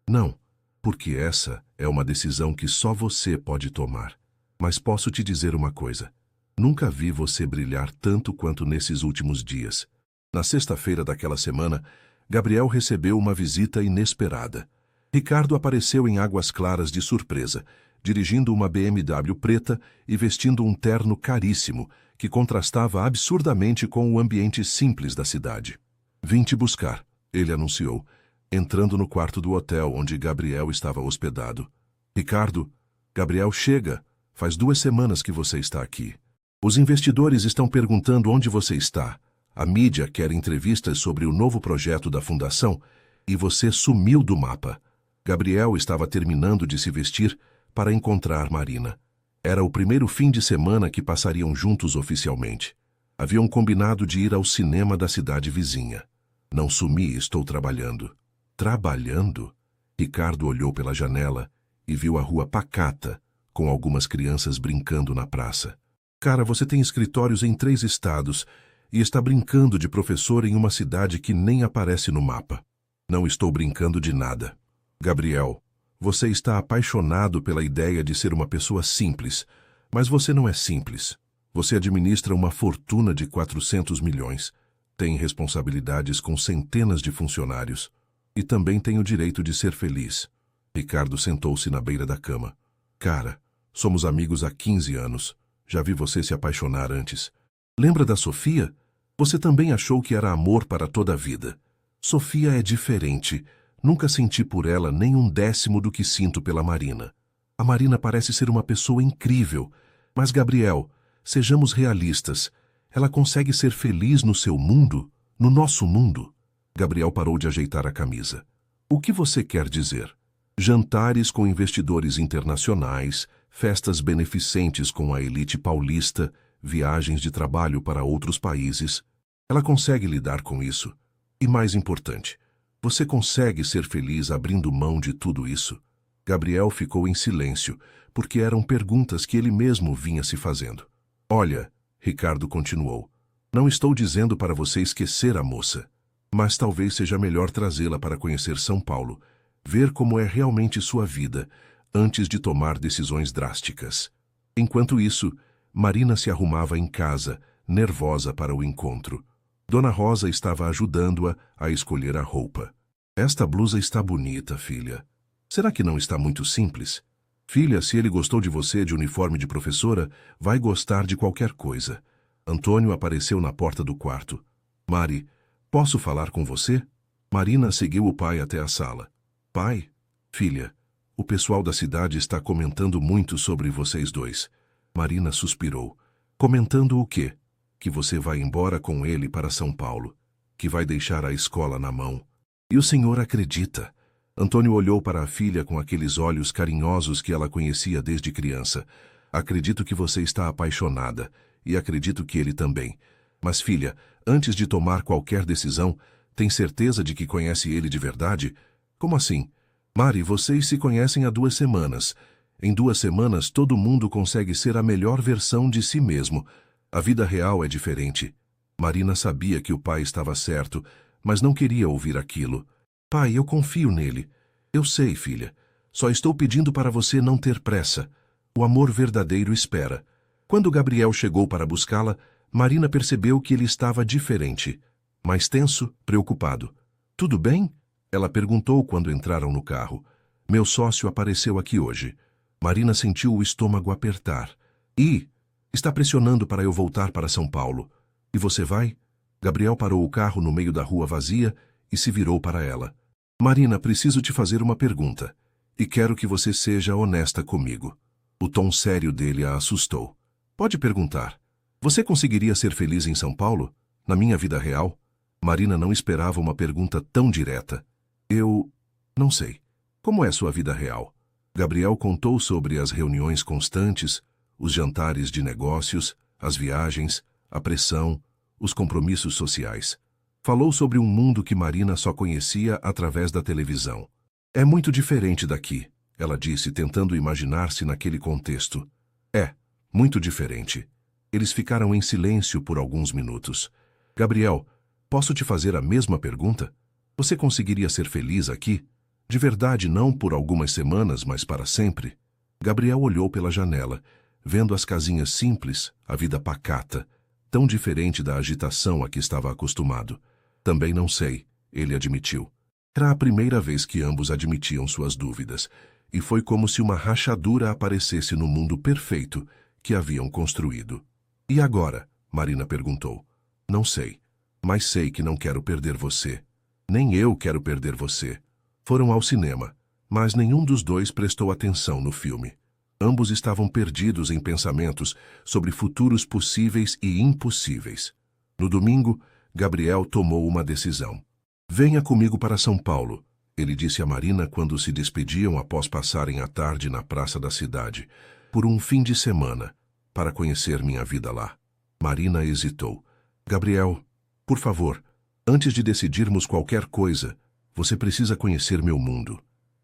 Não, porque essa é uma decisão que só você pode tomar. Mas posso te dizer uma coisa. Nunca vi você brilhar tanto quanto nesses últimos dias. Na sexta-feira daquela semana, Gabriel recebeu uma visita inesperada. Ricardo apareceu em Águas Claras de surpresa, dirigindo uma BMW preta e vestindo um terno caríssimo, que contrastava absurdamente com o ambiente simples da cidade. Vim te buscar, ele anunciou, entrando no quarto do hotel onde Gabriel estava hospedado. Ricardo, Gabriel chega. Faz 2 semanas que você está aqui. Os investidores estão perguntando onde você está. A mídia quer entrevistas sobre o novo projeto da fundação e você sumiu do mapa. Gabriel estava terminando de se vestir para encontrar Marina. Era o primeiro fim de semana que passariam juntos oficialmente. Haviam combinado de ir ao cinema da cidade vizinha. Não sumi, estou trabalhando. Trabalhando? Ricardo olhou pela janela e viu a rua pacata, com algumas crianças brincando na praça. Cara, você tem escritórios em 3 estados e está brincando de professor em uma cidade que nem aparece no mapa. Não estou brincando de nada. Gabriel, você está apaixonado pela ideia de ser uma pessoa simples, mas você não é simples. Você administra uma fortuna de 400 milhões, tem responsabilidades com centenas de funcionários e também tem o direito de ser feliz. Ricardo sentou-se na beira da cama. Cara, somos amigos há 15 anos. Já vi você se apaixonar antes. Lembra da Sofia? Você também achou que era amor para toda a vida. Sofia é diferente. Nunca senti por ela nem um décimo do que sinto pela Marina. A Marina parece ser uma pessoa incrível. Mas, Gabriel, sejamos realistas. Ela consegue ser feliz no seu mundo? No nosso mundo? Gabriel parou de ajeitar a camisa. O que você quer dizer? Jantares com investidores internacionais, festas beneficentes com a elite paulista, viagens de trabalho para outros países. Ela consegue lidar com isso. E mais importante, você consegue ser feliz abrindo mão de tudo isso? Gabriel ficou em silêncio, porque eram perguntas que ele mesmo vinha se fazendo. Olha, Ricardo continuou, não estou dizendo para você esquecer a moça, mas talvez seja melhor trazê-la para conhecer São Paulo, ver como é realmente sua vida, antes de tomar decisões drásticas. Enquanto isso, Marina se arrumava em casa, nervosa para o encontro. Dona Rosa estava ajudando-a a escolher a roupa. Esta blusa está bonita, filha. Será que não está muito simples? Filha, se ele gostou de você de uniforme de professora, vai gostar de qualquer coisa. Antônio apareceu na porta do quarto. Mari, posso falar com você? Marina seguiu o pai até a sala. Pai? Filha, o pessoal da cidade está comentando muito sobre vocês dois. Marina suspirou. Comentando o quê? Que você vai embora com ele para São Paulo, que vai deixar a escola na mão. E o senhor acredita? Antônio olhou para a filha com aqueles olhos carinhosos que ela conhecia desde criança. Acredito que você está apaixonada, e acredito que ele também. Mas, filha, antes de tomar qualquer decisão, tem certeza de que conhece ele de verdade? Como assim? Mari, vocês se conhecem há 2 semanas. Em 2 semanas, todo mundo consegue ser a melhor versão de si mesmo. A vida real é diferente. Marina sabia que o pai estava certo, mas não queria ouvir aquilo. Pai, eu confio nele. Eu sei, filha. Só estou pedindo para você não ter pressa. O amor verdadeiro espera. Quando Gabriel chegou para buscá-la, Marina percebeu que ele estava diferente. Mais tenso, preocupado. Tudo bem? Ela perguntou quando entraram no carro. Meu sócio apareceu aqui hoje. Marina sentiu o estômago apertar. Está pressionando para eu voltar para São Paulo. E você vai? Gabriel parou o carro no meio da rua vazia e se virou para ela. Marina, preciso te fazer uma pergunta. E quero que você seja honesta comigo. O tom sério dele a assustou. Pode perguntar. Você conseguiria ser feliz em São Paulo? Na minha vida real? Marina não esperava uma pergunta tão direta. Eu não sei. Como é sua vida real? Gabriel contou sobre as reuniões constantes, os jantares de negócios, as viagens, a pressão, os compromissos sociais. Falou sobre um mundo que Marina só conhecia através da televisão. É muito diferente daqui, ela disse, tentando imaginar-se naquele contexto. É, muito diferente. Eles ficaram em silêncio por alguns minutos. Gabriel, posso te fazer a mesma pergunta? Você conseguiria ser feliz aqui? De verdade, não por algumas semanas, mas para sempre? Gabriel olhou pela janela, vendo as casinhas simples, a vida pacata, tão diferente da agitação a que estava acostumado. Também não sei, ele admitiu. Era a primeira vez que ambos admitiam suas dúvidas, e foi como se uma rachadura aparecesse no mundo perfeito que haviam construído. E agora? Marina perguntou. Não sei, mas sei que não quero perder você. Nem eu quero perder você. Foram ao cinema, mas nenhum dos dois prestou atenção no filme. Ambos estavam perdidos em pensamentos sobre futuros possíveis e impossíveis. No domingo, Gabriel tomou uma decisão. Venha comigo para São Paulo, ele disse a Marina quando se despediam após passarem a tarde na praça da cidade, por um fim de semana, para conhecer minha vida lá. Marina hesitou. Gabriel, por favor, antes de decidirmos qualquer coisa, você precisa conhecer meu mundo.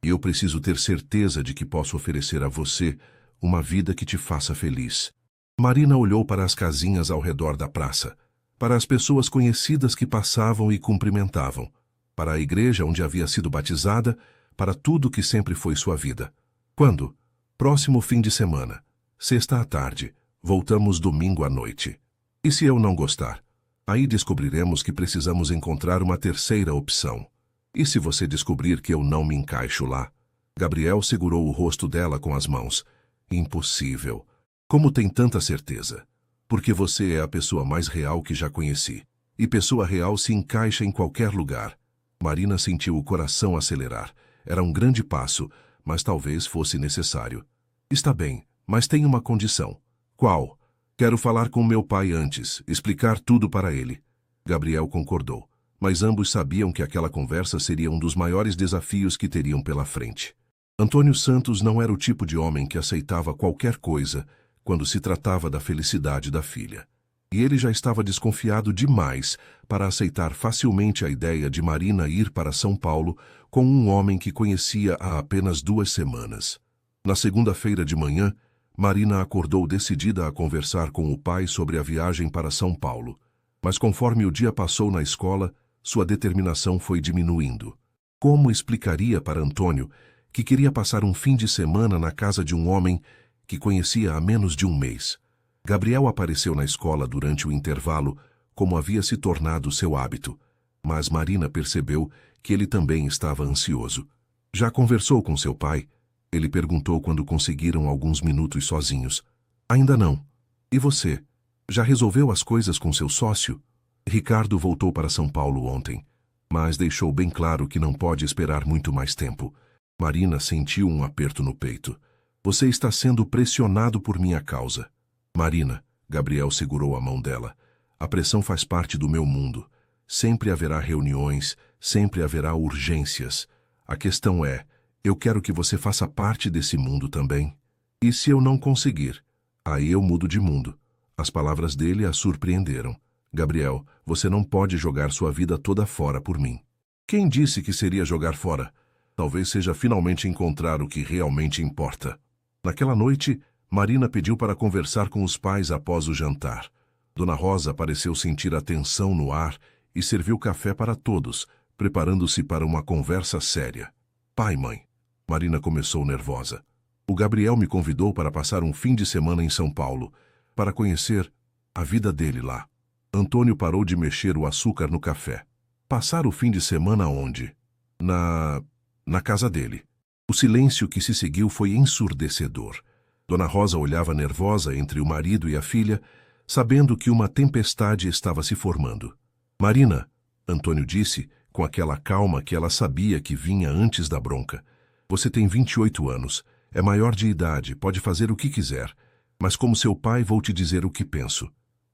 E eu preciso ter certeza de que posso oferecer a você uma vida que te faça feliz. Marina olhou para as casinhas ao redor da praça, para as pessoas conhecidas que passavam e cumprimentavam, para a igreja onde havia sido batizada, para tudo que sempre foi sua vida. Quando? Próximo fim de semana. Sexta à tarde. Voltamos domingo à noite. E se eu não gostar? Aí descobriremos que precisamos encontrar uma terceira opção. E se você descobrir que eu não me encaixo lá? Gabriel segurou o rosto dela com as mãos. Impossível. Como tem tanta certeza? Porque você é a pessoa mais real que já conheci. E pessoa real se encaixa em qualquer lugar. Marina sentiu o coração acelerar. Era um grande passo, mas talvez fosse necessário. Está bem, mas tem uma condição. Qual? Quero falar com meu pai antes, explicar tudo para ele. Gabriel concordou, mas ambos sabiam que aquela conversa seria um dos maiores desafios que teriam pela frente. Antônio Santos não era o tipo de homem que aceitava qualquer coisa quando se tratava da felicidade da filha. E ele já estava desconfiado demais para aceitar facilmente a ideia de Marina ir para São Paulo com um homem que conhecia há apenas 2 semanas. Na segunda-feira de manhã, Marina acordou decidida a conversar com o pai sobre a viagem para São Paulo. Mas conforme o dia passou na escola, sua determinação foi diminuindo. Como explicaria para Antônio que queria passar um fim de semana na casa de um homem que conhecia há menos de um mês? Gabriel apareceu na escola durante o intervalo, como havia se tornado seu hábito, mas Marina percebeu que ele também estava ansioso. Já conversou com seu pai? Ele perguntou quando conseguiram alguns minutos sozinhos. Ainda não. E você? Já resolveu as coisas com seu sócio? Ricardo voltou para São Paulo ontem, mas deixou bem claro que não pode esperar muito mais tempo. Marina sentiu um aperto no peito. Você está sendo pressionado por minha causa. Marina, Gabriel segurou a mão dela. A pressão faz parte do meu mundo. Sempre haverá reuniões, sempre haverá urgências. A questão é, eu quero que você faça parte desse mundo também. E se eu não conseguir? Aí eu mudo de mundo. As palavras dele a surpreenderam. Gabriel, você não pode jogar sua vida toda fora por mim. Quem disse que seria jogar fora? Talvez seja finalmente encontrar o que realmente importa. Naquela noite, Marina pediu para conversar com os pais após o jantar. Dona Rosa pareceu sentir a tensão no ar e serviu café para todos, preparando-se para uma conversa séria. Pai e mãe. Marina começou nervosa. O Gabriel me convidou para passar um fim de semana em São Paulo, para conhecer a vida dele lá. Antônio parou de mexer o açúcar no café. Passar o fim de semana onde? Na casa dele. O silêncio que se seguiu foi ensurdecedor. Dona Rosa olhava nervosa entre o marido e a filha, sabendo que uma tempestade estava se formando. Marina, Antônio disse, com aquela calma que ela sabia que vinha antes da bronca. Você tem 28 anos, é maior de idade, pode fazer o que quiser, mas como seu pai vou te dizer o que penso.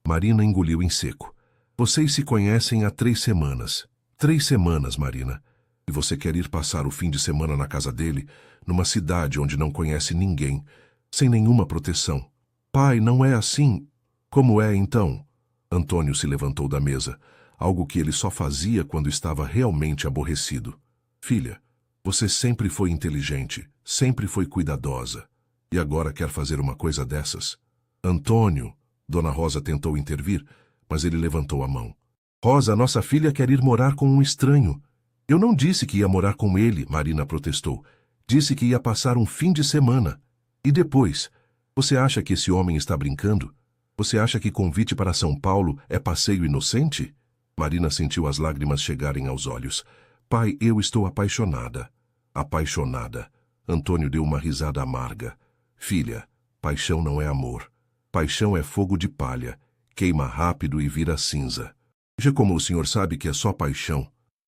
Marina engoliu em seco. Vocês se conhecem há 3 semanas. 3 semanas, Marina. E você quer ir passar o fim de semana na casa dele, numa cidade onde não conhece ninguém, sem nenhuma proteção. Pai, não é assim. Como é, então? Antônio se levantou da mesa, algo que ele só fazia quando estava realmente aborrecido. Filha, você sempre foi inteligente, sempre foi cuidadosa. E agora quer fazer uma coisa dessas? Antônio, Dona Rosa tentou intervir, mas ele levantou a mão. Rosa, nossa filha quer ir morar com um estranho. Eu não disse que ia morar com ele, Marina protestou. Disse que ia passar um fim de semana. E depois? Você acha que esse homem está brincando? Você acha que convite para São Paulo é passeio inocente? Marina sentiu as lágrimas chegarem aos olhos. Pai, eu estou apaixonada. Apaixonada. Antônio deu uma risada amarga. Filha, paixão não é amor. Paixão é fogo de palha. Queima rápido e vira cinza. Já como o senhor sabe que é só paixão?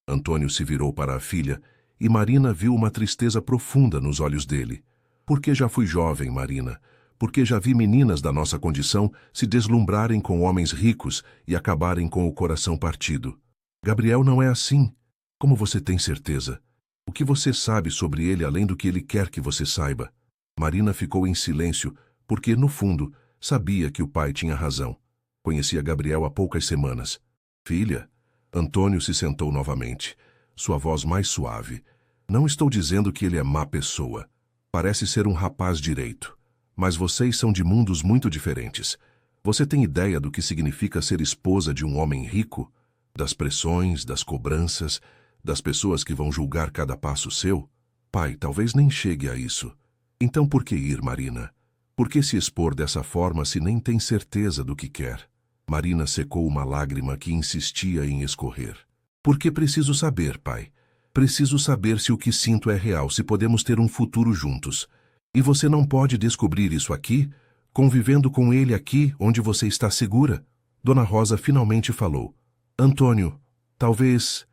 Antônio se virou para a filha e Marina viu uma tristeza profunda nos olhos dele. Porque já fui jovem, Marina. Porque já vi meninas da nossa condição se deslumbrarem com homens ricos e acabarem com o coração partido. Gabriel não é assim. Como você tem certeza? O que você sabe sobre ele além do que ele quer que você saiba? Marina ficou em silêncio, porque, no fundo, sabia que o pai tinha razão. Conhecia Gabriel há poucas semanas. Filha? Antônio se sentou novamente, sua voz mais suave. Não estou dizendo que ele é má pessoa. Parece ser um rapaz direito. Mas vocês são de mundos muito diferentes. Você tem ideia do que significa ser esposa de um homem rico? Das pressões, das cobranças, das pessoas que vão julgar cada passo seu? Pai, talvez nem chegue a isso. Então por que ir, Marina? Por que se expor dessa forma se nem tem certeza do que quer? Marina secou uma lágrima que insistia em escorrer. Porque preciso saber, pai. Preciso saber se o que sinto é real, se podemos ter um futuro juntos. E você não pode descobrir isso aqui, convivendo com ele aqui, onde você está segura? Dona Rosa finalmente falou. Antônio, talvez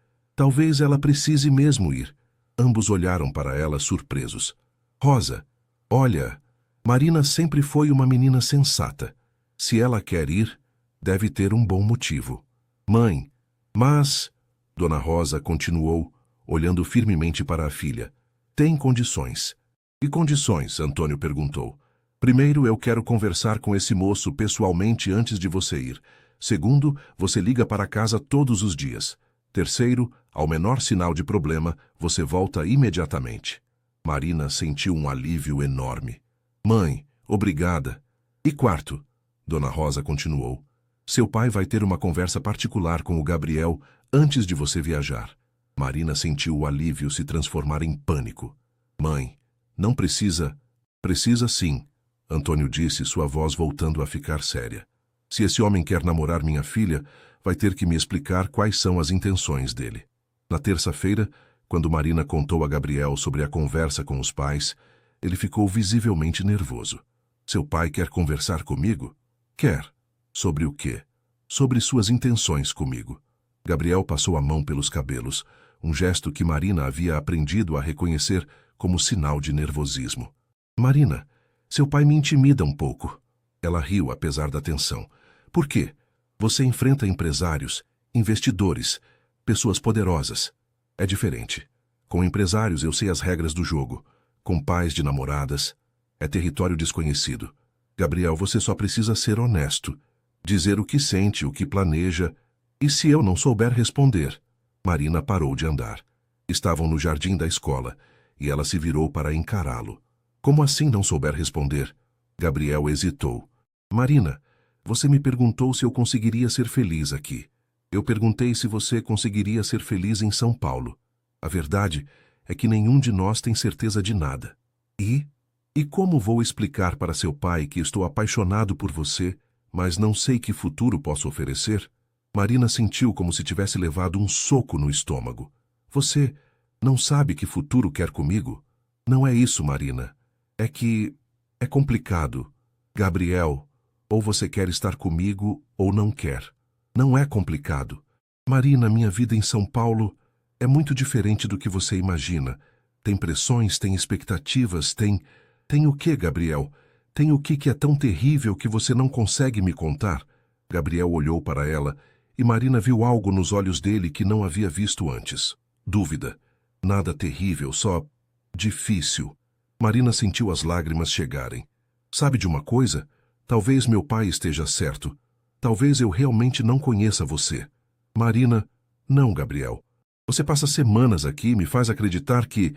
ela precise mesmo ir. Ambos olharam para ela surpresos. Rosa, olha, Marina sempre foi uma menina sensata. Se ela quer ir, deve ter um bom motivo. Mãe, mas... Dona Rosa continuou, olhando firmemente para a filha. Tem condições. Que condições? Antônio perguntou. Primeiro, eu quero conversar com esse moço pessoalmente antes de você ir. Segundo, você liga para casa todos os dias. Terceiro, ao menor sinal de problema, você volta imediatamente. Marina sentiu um alívio enorme. Mãe, obrigada. E quarto, Dona Rosa continuou. Seu pai vai ter uma conversa particular com o Gabriel antes de você viajar. Marina sentiu o alívio se transformar em pânico. Mãe, não precisa... Precisa sim, Antônio disse, sua voz voltando a ficar séria. Se esse homem quer namorar minha filha, vai ter que me explicar quais são as intenções dele. Na terça-feira, quando Marina contou a Gabriel sobre a conversa com os pais, ele ficou visivelmente nervoso. Seu pai quer conversar comigo? Quer. Sobre o quê? Sobre suas intenções comigo. Gabriel passou a mão pelos cabelos, um gesto que Marina havia aprendido a reconhecer como sinal de nervosismo. Marina, seu pai me intimida um pouco. Ela riu apesar da tensão. Por quê? Você enfrenta empresários, investidores, pessoas poderosas. É diferente. Com empresários eu sei as regras do jogo. Com pais de namoradas, é território desconhecido. Gabriel, você só precisa ser honesto. Dizer o que sente, o que planeja. E se eu não souber responder? Marina parou de andar. Estavam no jardim da escola, e ela se virou para encará-lo. Como assim não souber responder? Gabriel hesitou. Marina, você me perguntou se eu conseguiria ser feliz aqui. Eu perguntei se você conseguiria ser feliz em São Paulo. A verdade é que nenhum de nós tem certeza de nada. E como vou explicar para seu pai que estou apaixonado por você, mas não sei que futuro posso oferecer? Marina sentiu como se tivesse levado um soco no estômago. Você não sabe que futuro quer comigo? Não é isso, Marina. É que é complicado. Gabriel, ou você quer estar comigo ou não quer. Não é complicado. Marina, minha vida em São Paulo é muito diferente do que você imagina. Tem pressões, tem expectativas, tem o quê, Gabriel? Tem o que é tão terrível que você não consegue me contar? Gabriel olhou para ela e Marina viu algo nos olhos dele que não havia visto antes. Dúvida. Nada terrível, só difícil. Marina sentiu as lágrimas chegarem. Sabe de uma coisa? Talvez meu pai esteja certo. Talvez eu realmente não conheça você. Marina, não, Gabriel. Você passa semanas aqui e me faz acreditar que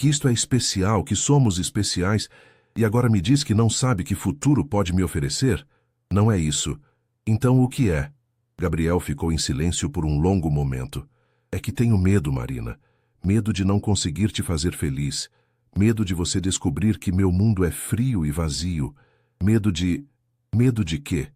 isto é especial, que somos especiais, e agora me diz que não sabe que futuro pode me oferecer? Não é isso. Então o que é? Gabriel ficou em silêncio por um longo momento. É que tenho medo, Marina. Medo de não conseguir te fazer feliz. Medo de você descobrir que meu mundo é frio e vazio. Medo de... Medo de quê?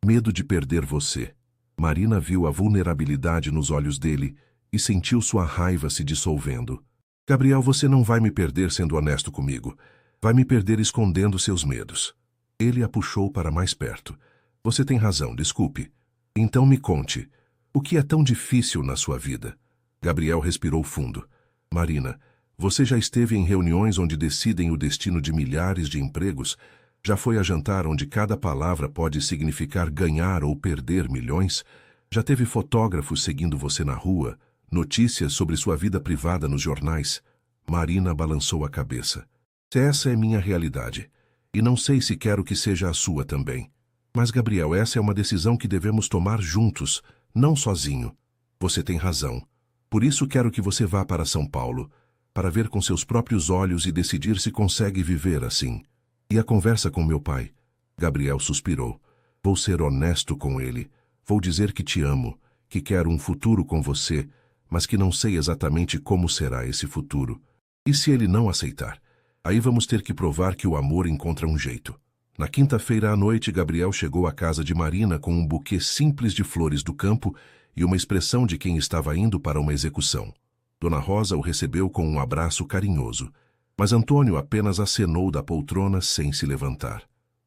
Medo de perder você. Marina viu a vulnerabilidade nos olhos dele e sentiu sua raiva se dissolvendo. Gabriel, você não vai me perder sendo honesto comigo. Vai me perder escondendo seus medos. Ele a puxou para mais perto. Você tem razão, desculpe. Então me conte, o que é tão difícil na sua vida? Gabriel respirou fundo. Marina, você já esteve em reuniões onde decidem o destino de milhares de empregos? Já foi a jantar onde cada palavra pode significar ganhar ou perder milhões? Já teve fotógrafos seguindo você na rua? Notícias sobre sua vida privada nos jornais? Marina balançou a cabeça. Essa é minha realidade. E não sei se quero que seja a sua também. Mas, Gabriel, essa é uma decisão que devemos tomar juntos, não sozinho. Você tem razão. Por isso quero que você vá para São Paulo. para ver com seus próprios olhos e decidir se consegue viver assim. E a conversa com meu pai? Gabriel suspirou. Vou ser honesto com ele. Vou dizer que te amo, que quero um futuro com você, mas que não sei exatamente como será esse futuro. E se ele não aceitar? Aí vamos ter que provar que o amor encontra um jeito. Na quinta-feira à noite, Gabriel chegou à casa de Marina com um buquê simples de flores do campo e uma expressão de quem estava indo para uma execução. Dona Rosa o recebeu com um abraço carinhoso, mas Antônio apenas acenou da poltrona sem se levantar.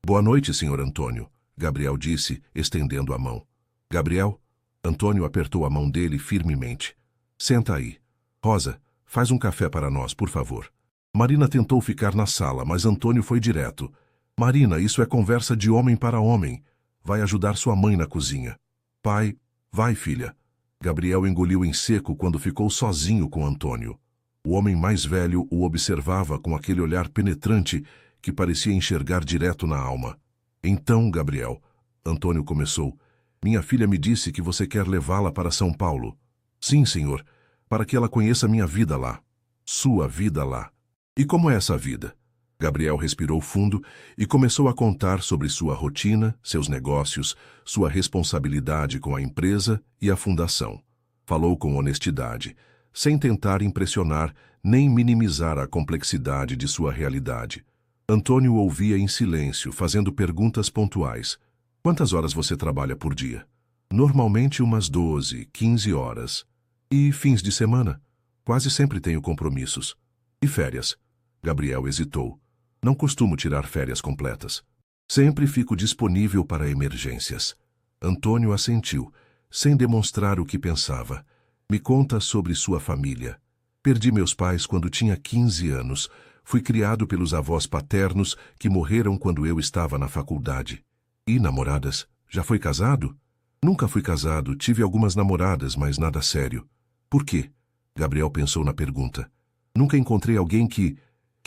Boa noite, senhor Antônio, Gabriel disse, estendendo a mão. Gabriel? Antônio apertou a mão dele firmemente. Senta aí. Rosa, faz um café para nós, por favor. Marina tentou ficar na sala, mas Antônio foi direto. Marina, isso é conversa de homem para homem. Vai ajudar sua mãe na cozinha. Pai, vai, filha. Gabriel engoliu em seco quando ficou sozinho com Antônio. O homem mais velho o observava com aquele olhar penetrante que parecia enxergar direto na alma. Então, Gabriel, Antônio começou, minha filha me disse que você quer levá-la para São Paulo. Sim, senhor, para que ela conheça minha vida lá. Sua vida lá. E como é essa vida? Gabriel respirou fundo e começou a contar sobre sua rotina, seus negócios, sua responsabilidade com a empresa e a fundação. Falou com honestidade, sem tentar impressionar nem minimizar a complexidade de sua realidade. Antônio ouvia em silêncio, fazendo perguntas pontuais. Quantas horas você trabalha por dia? Normalmente umas 12, 15 horas. E fins de semana? Quase sempre tenho compromissos. E férias? Gabriel hesitou. Não costumo tirar férias completas. Sempre fico disponível para emergências. Antônio assentiu, sem demonstrar o que pensava. Me conta sobre sua família. Perdi meus pais quando tinha 15 anos. Fui criado pelos avós paternos que morreram quando eu estava na faculdade. E namoradas? Já foi casado? Nunca fui casado, tive algumas namoradas, mas nada sério. Por quê? Gabriel pensou na pergunta. Nunca encontrei alguém que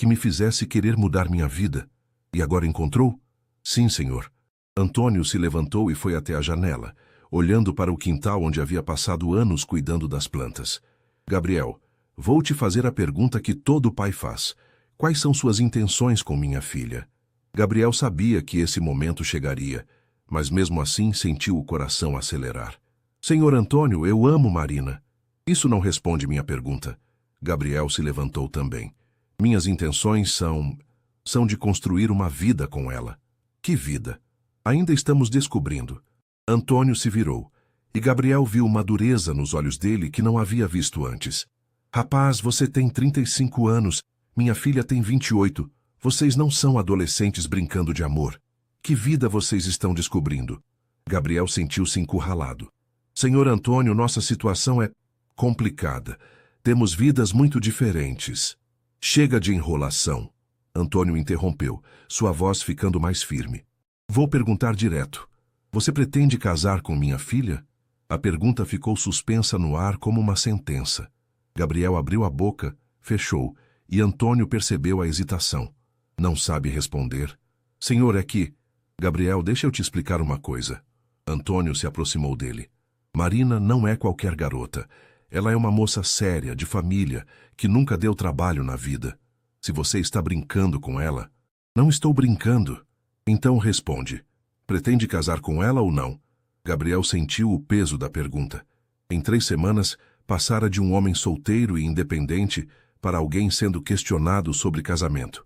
me fizesse querer mudar minha vida. E agora encontrou? Sim, senhor. Antônio se levantou e foi até a janela, olhando para o quintal onde havia passado anos cuidando das plantas. Gabriel, vou te fazer a pergunta que todo pai faz. Quais são suas intenções com minha filha? Gabriel sabia que esse momento chegaria, mas mesmo assim sentiu o coração acelerar. Senhor Antônio, eu amo Marina. Isso não responde minha pergunta. Gabriel se levantou também. Minhas intenções são de construir uma vida com ela. Que vida? Ainda estamos descobrindo. Antônio se virou, e Gabriel viu uma dureza nos olhos dele que não havia visto antes. Rapaz, você tem 35 anos, minha filha tem 28. Vocês não são adolescentes brincando de amor. Que vida vocês estão descobrindo? Gabriel sentiu-se encurralado. Senhor Antônio, nossa situação é complicada. Temos vidas muito diferentes. Chega de enrolação. Antônio interrompeu, sua voz ficando mais firme. Vou perguntar direto. Você pretende casar com minha filha? A pergunta ficou suspensa no ar como uma sentença. Gabriel abriu a boca, fechou, e Antônio percebeu a hesitação. Não sabe responder. Senhor, é que... Gabriel, deixa eu te explicar uma coisa. Antônio se aproximou dele. Marina não é qualquer garota. Ela é uma moça séria, de família, que nunca deu trabalho na vida. Se você está brincando com ela... Não estou brincando. Então responde. Pretende casar com ela ou não? Gabriel sentiu o peso da pergunta. Em 3 semanas, passara de um homem solteiro e independente para alguém sendo questionado sobre casamento.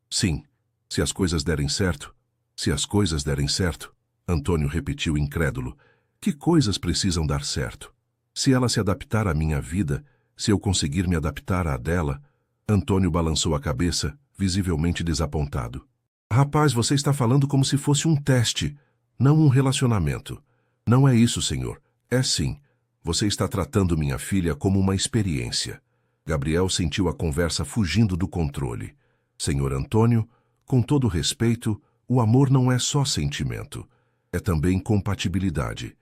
Sim, se as coisas derem certo. Se as coisas derem certo. Antônio repetiu incrédulo. Que coisas precisam dar certo? Se ela se adaptar à minha vida, se eu conseguir me adaptar à dela... Antônio balançou a cabeça, visivelmente desapontado. Rapaz, você está falando como se fosse um teste, não um relacionamento. Não é isso, senhor. É sim. Você está tratando minha filha como uma experiência. Gabriel sentiu a conversa fugindo do controle. Senhor Antônio, com todo respeito, o amor não é só sentimento. É também compatibilidade.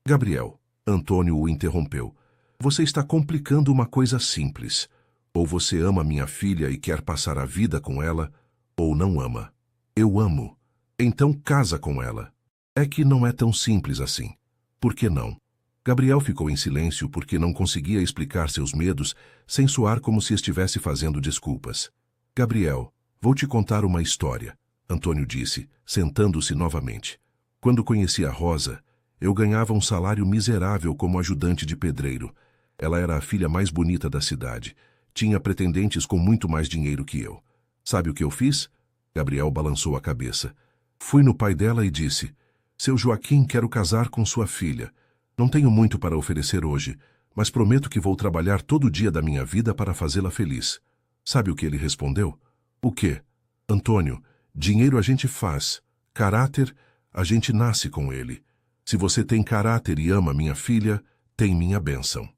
Gabriel, Antônio o interrompeu. Você está complicando uma coisa simples. Ou você ama minha filha e quer passar a vida com ela, ou não ama. Eu amo. Então casa com ela. É que não é tão simples assim. Por que não? Gabriel ficou em silêncio porque não conseguia explicar seus medos sem soar como se estivesse fazendo desculpas. Gabriel, vou te contar uma história, Antônio disse, sentando-se novamente. Quando conheci a Rosa, eu ganhava um salário miserável como ajudante de pedreiro. Ela era a filha mais bonita da cidade. Tinha pretendentes com muito mais dinheiro que eu. Sabe o que eu fiz? Gabriel balançou a cabeça. Fui no pai dela e disse: Seu Joaquim, quero casar com sua filha. Não tenho muito para oferecer hoje, mas prometo que vou trabalhar todo dia da minha vida para fazê-la feliz. Sabe o que ele respondeu? O quê? Antônio, dinheiro a gente faz. Caráter, a gente nasce com ele. Se você tem caráter e ama minha filha, tem minha bênção.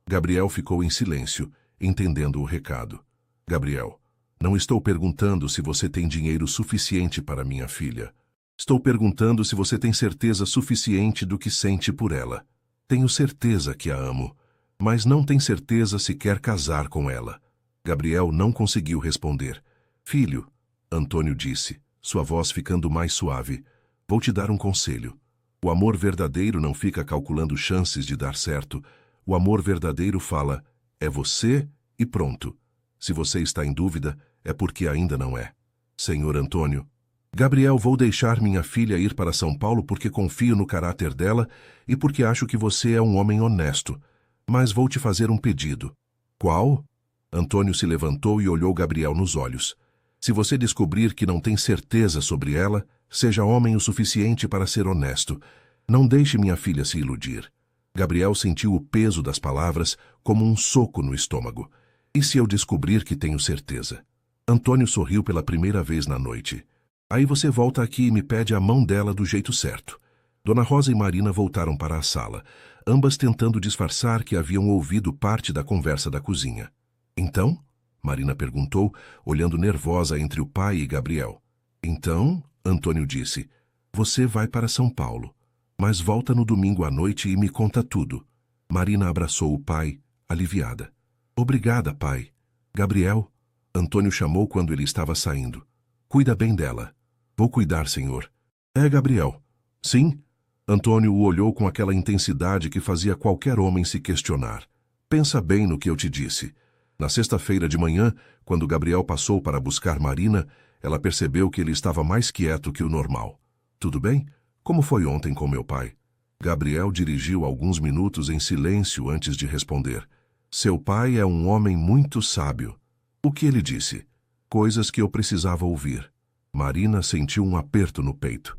Gabriel ficou em silêncio, entendendo o recado. Gabriel, não estou perguntando se você tem dinheiro suficiente para minha filha. Estou perguntando se você tem certeza suficiente do que sente por ela. Tenho certeza que a amo, mas não tem certeza se quer casar com ela. Gabriel não conseguiu responder. Filho, Antônio disse, sua voz ficando mais suave, vou te dar um conselho. O amor verdadeiro não fica calculando chances de dar certo. O amor verdadeiro fala, é você e pronto. Se você está em dúvida, é porque ainda não é. Senhor Antônio, Gabriel, vou deixar minha filha ir para São Paulo porque confio no caráter dela e porque acho que você é um homem honesto. Mas vou te fazer um pedido. Qual? Antônio se levantou e olhou Gabriel nos olhos. Se você descobrir que não tem certeza sobre ela, seja homem o suficiente para ser honesto. Não deixe minha filha se iludir. Gabriel sentiu o peso das palavras como um soco no estômago. E se eu descobrir que tenho certeza? Antônio sorriu pela primeira vez na noite. Aí você volta aqui e me pede a mão dela do jeito certo. Dona Rosa e Marina voltaram para a sala, ambas tentando disfarçar que haviam ouvido parte da conversa da cozinha. Então? Marina perguntou, olhando nervosa entre o pai e Gabriel. Então, Antônio disse, você vai para São Paulo, mas volta no domingo à noite e me conta tudo. Marina abraçou o pai, aliviada. Obrigada, pai. Gabriel, Antônio chamou quando ele estava saindo. Cuida bem dela. Vou cuidar, senhor. É, Gabriel. Sim? Antônio o olhou com aquela intensidade que fazia qualquer homem se questionar. Pensa bem no que eu te disse. Na sexta-feira de manhã, quando Gabriel passou para buscar Marina, ela percebeu que ele estava mais quieto que o normal. Tudo bem? Como foi ontem com meu pai? Gabriel dirigiu alguns minutos em silêncio antes de responder. Seu pai é um homem muito sábio. O que ele disse? Coisas que eu precisava ouvir. Marina sentiu um aperto no peito.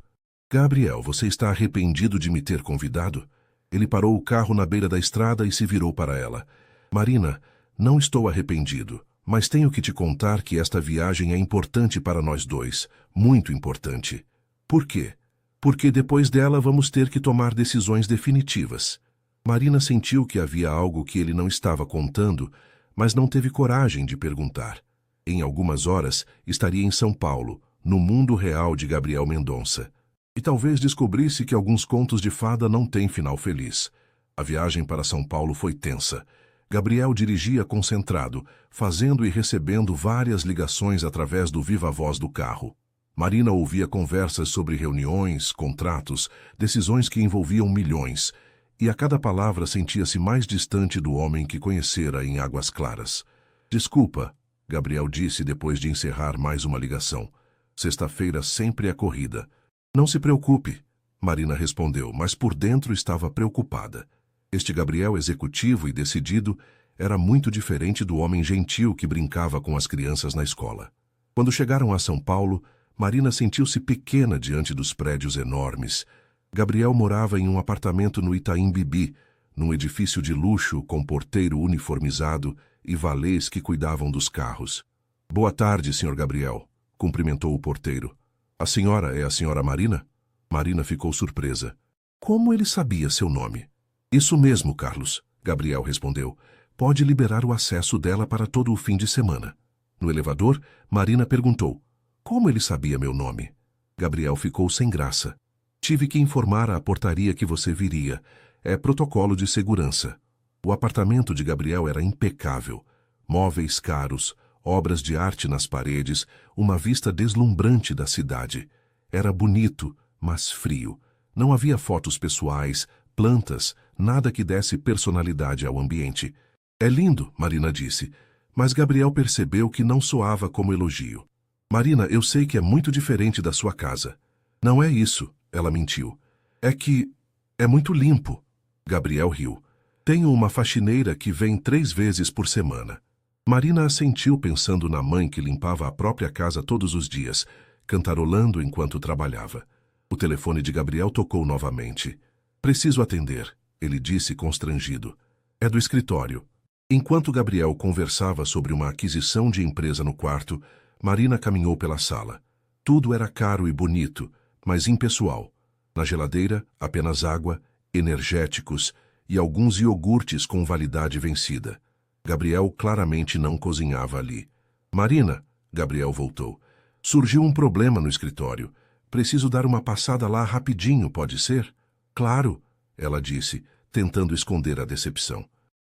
Gabriel, você está arrependido de me ter convidado? Ele parou o carro na beira da estrada e se virou para ela. Marina, não estou arrependido, mas tenho que te contar que esta viagem é importante para nós dois, muito importante. Por quê? Porque depois dela vamos ter que tomar decisões definitivas. Marina sentiu que havia algo que ele não estava contando, mas não teve coragem de perguntar. Em algumas horas, estaria em São Paulo, no mundo real de Gabriel Mendonça. E talvez descobrisse que alguns contos de fada não têm final feliz. A viagem para São Paulo foi tensa. Gabriel dirigia concentrado, fazendo e recebendo várias ligações através do viva-voz do carro. Marina ouvia conversas sobre reuniões, contratos, decisões que envolviam milhões, e a cada palavra sentia-se mais distante do homem que conhecera em Águas Claras. Desculpa, Gabriel disse depois de encerrar mais uma ligação. Sexta-feira sempre é corrida. Não se preocupe, Marina respondeu, mas por dentro estava preocupada. Este Gabriel executivo e decidido era muito diferente do homem gentil que brincava com as crianças na escola. Quando chegaram a São Paulo, Marina sentiu-se pequena diante dos prédios enormes. Gabriel morava em um apartamento no Itaim Bibi, num edifício de luxo com porteiro uniformizado e valês que cuidavam dos carros. Boa tarde, Sr. Gabriel, cumprimentou o porteiro. A senhora é a senhora Marina? Marina ficou surpresa. Como ele sabia seu nome? Isso mesmo, Carlos, Gabriel respondeu. Pode liberar o acesso dela para todo o fim de semana. No elevador, Marina perguntou. Como ele sabia meu nome? Gabriel ficou sem graça. Tive que informar à portaria que você viria. É protocolo de segurança. O apartamento de Gabriel era impecável. Móveis caros, obras de arte nas paredes, uma vista deslumbrante da cidade. Era bonito, mas frio. Não havia fotos pessoais, plantas, nada que desse personalidade ao ambiente. É lindo, Marina disse, mas Gabriel percebeu que não soava como elogio. Marina, eu sei que é muito diferente da sua casa. Não é isso, ela mentiu. É que é muito limpo. Gabriel riu. Tenho uma faxineira que vem 3 vezes por semana. Marina assentiu pensando na mãe que limpava a própria casa todos os dias, cantarolando enquanto trabalhava. O telefone de Gabriel tocou novamente. Preciso atender, ele disse constrangido. É do escritório. Enquanto Gabriel conversava sobre uma aquisição de empresa no quarto, Marina caminhou pela sala. Tudo era caro e bonito, mas impessoal. Na geladeira, apenas água, energéticos e alguns iogurtes com validade vencida. Gabriel claramente não cozinhava ali. Marina, Gabriel voltou. Surgiu um problema no escritório. Preciso dar uma passada lá rapidinho, pode ser? Claro, ela disse, tentando esconder a decepção.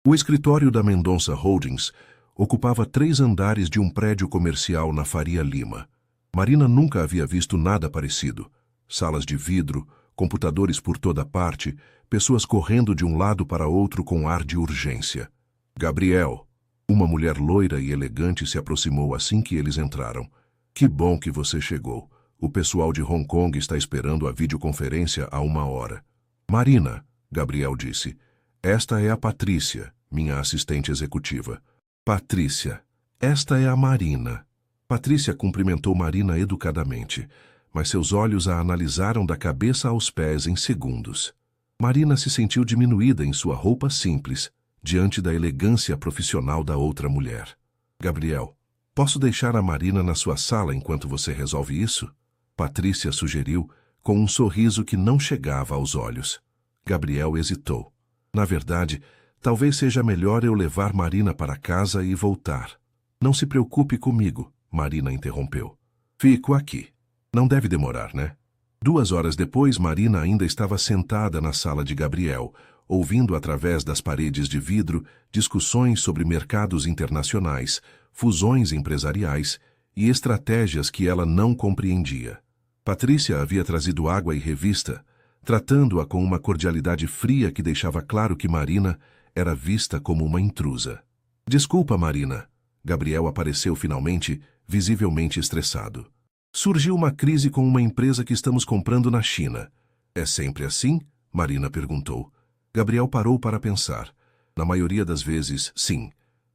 O escritório da Mendonça Holdings ocupava 3 andares de um prédio comercial na Faria Lima. Marina nunca havia visto nada parecido. Salas de vidro, computadores por toda parte, pessoas correndo de um lado para outro com ar de urgência. Gabriel, uma mulher loira e elegante se aproximou assim que eles entraram. Que bom que você chegou. O pessoal de Hong Kong está esperando a videoconferência há 1 hora. Marina, Gabriel disse, esta é a Patrícia, minha assistente executiva. Patrícia, esta é a Marina. Patrícia cumprimentou Marina educadamente, mas seus olhos a analisaram da cabeça aos pés em segundos. Marina se sentiu diminuída em sua roupa simples, diante da elegância profissional da outra mulher. Gabriel, posso deixar a Marina na sua sala enquanto você resolve isso? Patrícia sugeriu, com um sorriso que não chegava aos olhos. Gabriel hesitou. Na verdade, talvez seja melhor eu levar Marina para casa e voltar. Não se preocupe comigo, Marina interrompeu. Fico aqui. Não deve demorar, né? 2 horas depois, Marina ainda estava sentada na sala de Gabriel, ouvindo através das paredes de vidro discussões sobre mercados internacionais, fusões empresariais e estratégias que ela não compreendia. Patrícia havia trazido água e revista, tratando-a com uma cordialidade fria que deixava claro que Marina era vista como uma intrusa. Desculpa, Marina. Gabriel apareceu finalmente, visivelmente estressado. Surgiu uma crise com uma empresa que estamos comprando na China. É sempre assim? Marina perguntou. Gabriel parou para pensar. Na maioria das vezes, sim.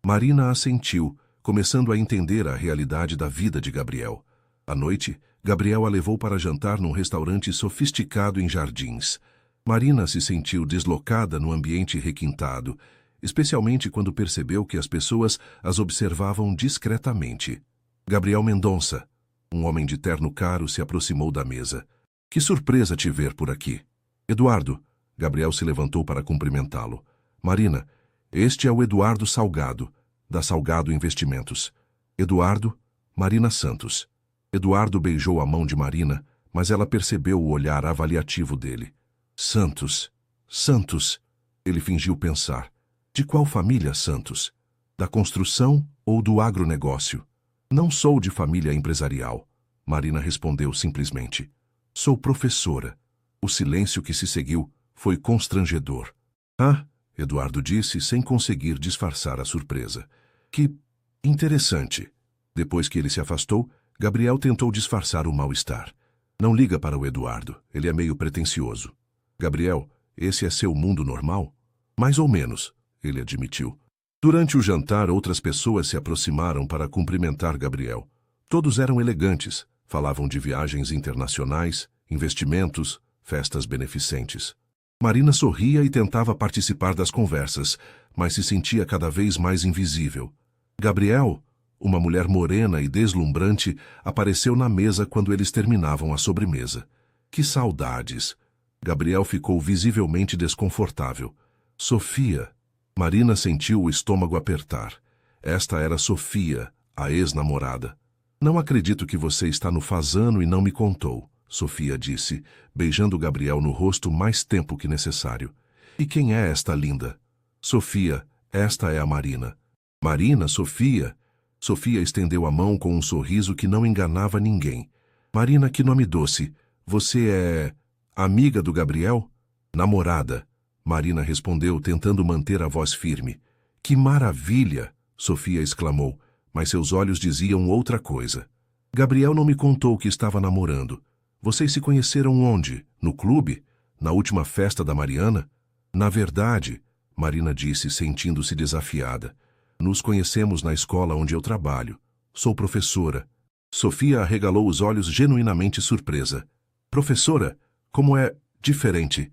Marina assentiu, começando a entender a realidade da vida de Gabriel. À noite, Gabriel a levou para jantar num restaurante sofisticado em Jardins. Marina se sentiu deslocada no ambiente requintado, especialmente quando percebeu que as pessoas as observavam discretamente. Gabriel Mendonça, um homem de terno caro, se aproximou da mesa. Que surpresa te ver por aqui. Eduardo, Gabriel se levantou para cumprimentá-lo. Marina, este é o Eduardo Salgado, da Salgado Investimentos. Eduardo, Marina Santos. Eduardo beijou a mão de Marina, mas ela percebeu o olhar avaliativo dele. Santos, Santos, ele fingiu pensar. De qual família, Santos? Da construção ou do agronegócio? Não sou de família empresarial, Marina respondeu simplesmente. Sou professora. O silêncio que se seguiu foi constrangedor. Ah, Eduardo disse sem conseguir disfarçar a surpresa. Que interessante. Depois que ele se afastou, Gabriel tentou disfarçar o mal-estar. Não liga para o Eduardo, ele é meio pretensioso. Gabriel, esse é seu mundo normal? Mais ou menos, ele admitiu. Durante o jantar, outras pessoas se aproximaram para cumprimentar Gabriel. Todos eram elegantes, falavam de viagens internacionais, investimentos, festas beneficentes. Marina sorria e tentava participar das conversas, mas se sentia cada vez mais invisível. Gabriel, uma mulher morena e deslumbrante, apareceu na mesa quando eles terminavam a sobremesa. Que saudades! Gabriel ficou visivelmente desconfortável. Sofia. Marina sentiu o estômago apertar. Esta era Sofia, a ex-namorada. Não acredito que você está no Fazano e não me contou, Sofia disse, beijando Gabriel no rosto mais tempo que necessário. E quem é esta linda? Sofia, esta é a Marina. Marina, Sofia? Sofia estendeu a mão com um sorriso que não enganava ninguém. Marina, que nome doce. Você é amiga do Gabriel? Namorada. Marina respondeu, tentando manter a voz firme. Que maravilha! Sofia exclamou, mas seus olhos diziam outra coisa. Gabriel não me contou que estava namorando. Vocês se conheceram onde? No clube? Na última festa da Mariana? Na verdade, Marina disse, sentindo-se desafiada. Nos conhecemos na escola onde eu trabalho. Sou professora. Sofia arregalou os olhos genuinamente surpresa. Professora? Como é diferente.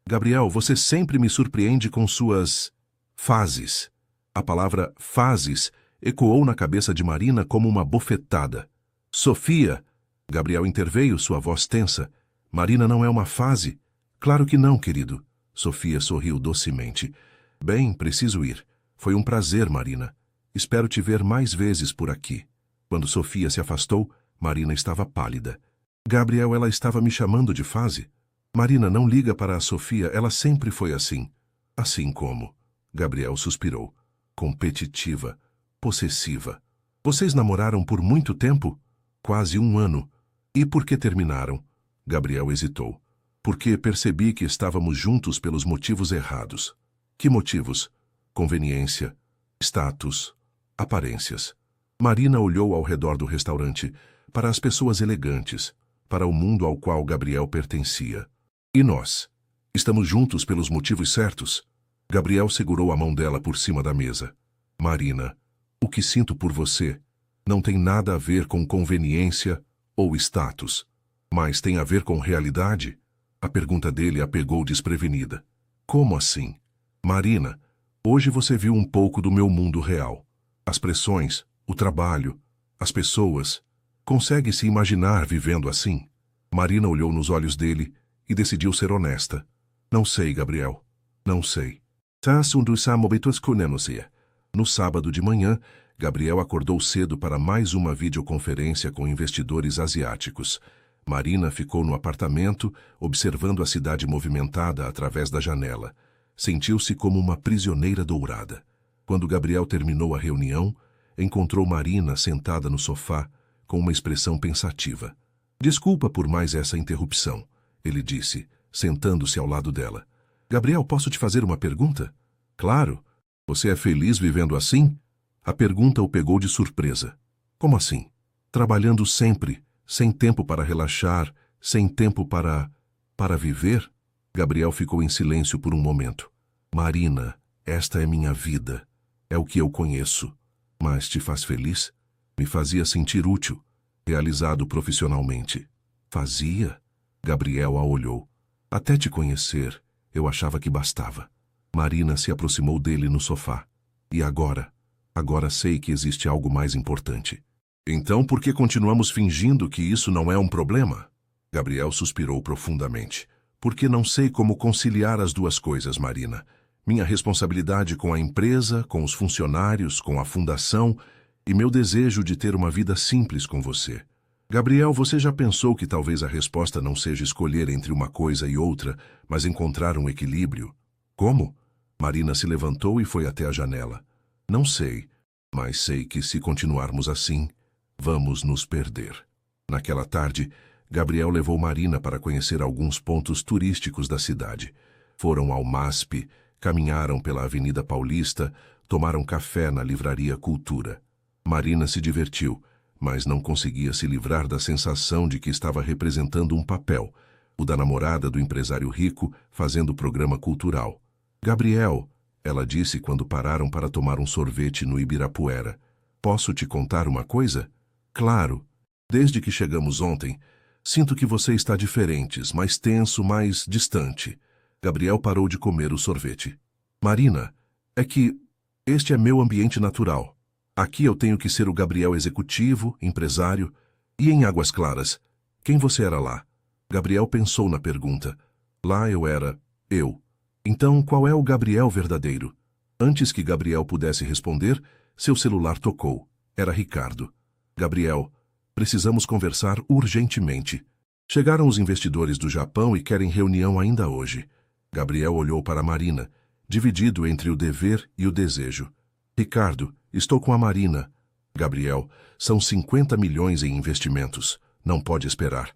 Gabriel, você sempre me surpreende com suas fases. A palavra fases ecoou na cabeça de Marina como uma bofetada. Sofia! Gabriel interveio, sua voz tensa. Marina não é uma fase? Claro que não, querido. Sofia sorriu docemente. Bem, preciso ir. Foi um prazer, Marina. Espero te ver mais vezes por aqui. Quando Sofia se afastou, Marina estava pálida. Gabriel, ela estava me chamando de fase? Marina, não liga para a Sofia, ela sempre foi assim. Assim como? Gabriel suspirou. Competitiva, possessiva. Vocês namoraram por muito tempo? Quase 1 ano. E por que terminaram? Gabriel hesitou. Porque percebi que estávamos juntos pelos motivos errados. Que motivos? Conveniência, status, aparências. Marina olhou ao redor do restaurante, para as pessoas elegantes, para o mundo ao qual Gabriel pertencia. E nós? Estamos juntos pelos motivos certos? Gabriel segurou a mão dela por cima da mesa. Marina, o que sinto por você não tem nada a ver com conveniência ou status, mas tem a ver com realidade? A pergunta dele a pegou desprevenida. Como assim? Marina, hoje você viu um pouco do meu mundo real. As pressões, o trabalho, as pessoas. Consegue se imaginar vivendo assim? Marina olhou nos olhos dele e decidiu ser honesta. Não sei, Gabriel. Não sei. No sábado de manhã, Gabriel acordou cedo para mais uma videoconferência com investidores asiáticos. Marina ficou no apartamento, observando a cidade movimentada através da janela. Sentiu-se como uma prisioneira dourada. Quando Gabriel terminou a reunião, encontrou Marina sentada no sofá, com uma expressão pensativa. Desculpa por mais essa interrupção, ele disse, sentando-se ao lado dela. Gabriel, posso te fazer uma pergunta? Claro. Você é feliz vivendo assim? A pergunta o pegou de surpresa. Como assim? Trabalhando sempre, sem tempo para relaxar, sem tempo para viver? Gabriel ficou em silêncio por um momento. Marina, esta é minha vida. É o que eu conheço. Mas te faz feliz? Me fazia sentir útil, realizado profissionalmente. Fazia? Gabriel a olhou. Até te conhecer, eu achava que bastava. Marina se aproximou dele no sofá. E agora? Agora sei que existe algo mais importante. Então por que continuamos fingindo que isso não é um problema? Gabriel suspirou profundamente. Porque não sei como conciliar as duas coisas, Marina. Minha responsabilidade com a empresa, com os funcionários, com a fundação e meu desejo de ter uma vida simples com você. Gabriel, você já pensou que talvez a resposta não seja escolher entre uma coisa e outra, mas encontrar um equilíbrio? Como? Marina se levantou e foi até a janela. Não sei, mas sei que se continuarmos assim, vamos nos perder. Naquela tarde, Gabriel levou Marina para conhecer alguns pontos turísticos da cidade. Foram ao MASP, caminharam pela Avenida Paulista, tomaram café na Livraria Cultura. Marina se divertiu, mas não conseguia se livrar da sensação de que estava representando um papel, o da namorada do empresário rico fazendo programa cultural. Gabriel, ela disse quando pararam para tomar um sorvete no Ibirapuera. Posso te contar uma coisa? Claro. Desde que chegamos ontem, sinto que você está diferente, mais tenso, mais distante. Gabriel parou de comer o sorvete. Marina, é que este é meu ambiente natural. Aqui eu tenho que ser o Gabriel executivo, empresário. E em Águas Claras? Quem você era lá? Gabriel pensou na pergunta. Lá eu era eu. Então, qual é o Gabriel verdadeiro? Antes que Gabriel pudesse responder, seu celular tocou. Era Ricardo. Gabriel, precisamos conversar urgentemente. Chegaram os investidores do Japão e querem reunião ainda hoje. Gabriel olhou para Marina, dividido entre o dever e o desejo. Ricardo, estou com a Marina. Gabriel, são 50 milhões em investimentos. Não pode esperar.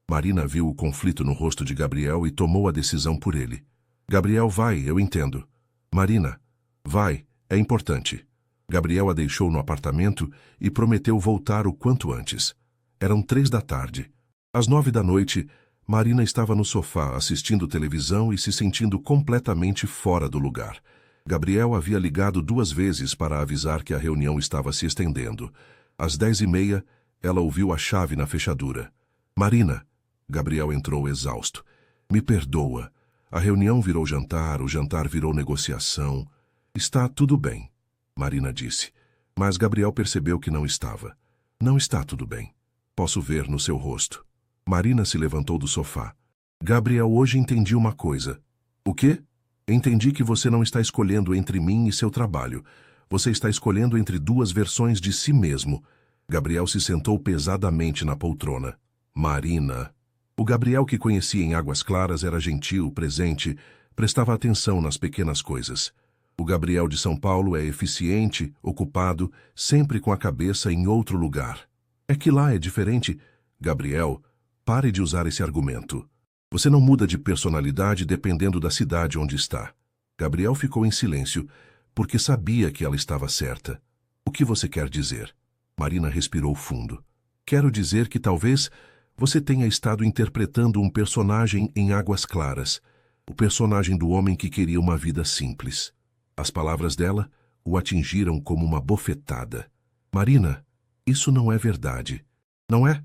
Marina viu o conflito no rosto de Gabriel e tomou a decisão por ele. Gabriel, vai, eu entendo. Marina, vai, é importante. Gabriel a deixou no apartamento e prometeu voltar o quanto antes. Eram 3 da tarde. Às 9 da noite, Marina estava no sofá assistindo televisão e se sentindo completamente fora do lugar. Gabriel havia ligado 2 vezes para avisar que a reunião estava se estendendo. Às 10h30, ela ouviu a chave na fechadura. Marina, Gabriel entrou exausto. Me perdoa. A reunião virou jantar, o jantar virou negociação. Está tudo bem, Marina disse. Mas Gabriel percebeu que não estava. Não está tudo bem. Posso ver no seu rosto. Marina se levantou do sofá. Gabriel, hoje entendi uma coisa. O quê? Entendi que você não está escolhendo entre mim e seu trabalho. Você está escolhendo entre 2 versões de si mesmo. Gabriel se sentou pesadamente na poltrona. Marina. O Gabriel que conhecia em Águas Claras era gentil, presente, prestava atenção nas pequenas coisas. O Gabriel de São Paulo é eficiente, ocupado, sempre com a cabeça em outro lugar. É que lá é diferente. Gabriel, pare de usar esse argumento. Você não muda de personalidade dependendo da cidade onde está. Gabriel ficou em silêncio, porque sabia que ela estava certa. O que você quer dizer? Marina respirou fundo. Quero dizer que talvez você tenha estado interpretando um personagem em Águas Claras, o personagem do homem que queria uma vida simples. As palavras dela o atingiram como uma bofetada. Marina, isso não é verdade. Não é?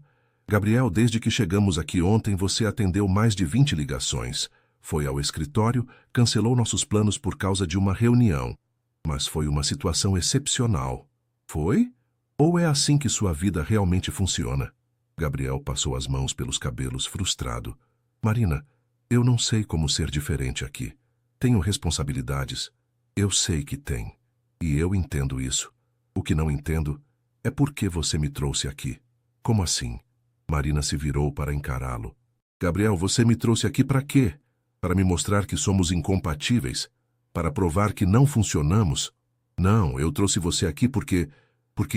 Gabriel, desde que chegamos aqui ontem, você atendeu mais de 20 ligações. Foi ao escritório, cancelou nossos planos por causa de uma reunião. Mas foi uma situação excepcional. Foi? Ou é assim que sua vida realmente funciona? Gabriel passou as mãos pelos cabelos, frustrado. Marina, eu não sei como ser diferente aqui. Tenho responsabilidades. Eu sei que tem. E eu entendo isso. O que não entendo é por que você me trouxe aqui. Como assim? Marina se virou para encará-lo. Gabriel, você me trouxe aqui para quê? Para me mostrar que somos incompatíveis? Para provar que não funcionamos? Não, eu trouxe você aqui porque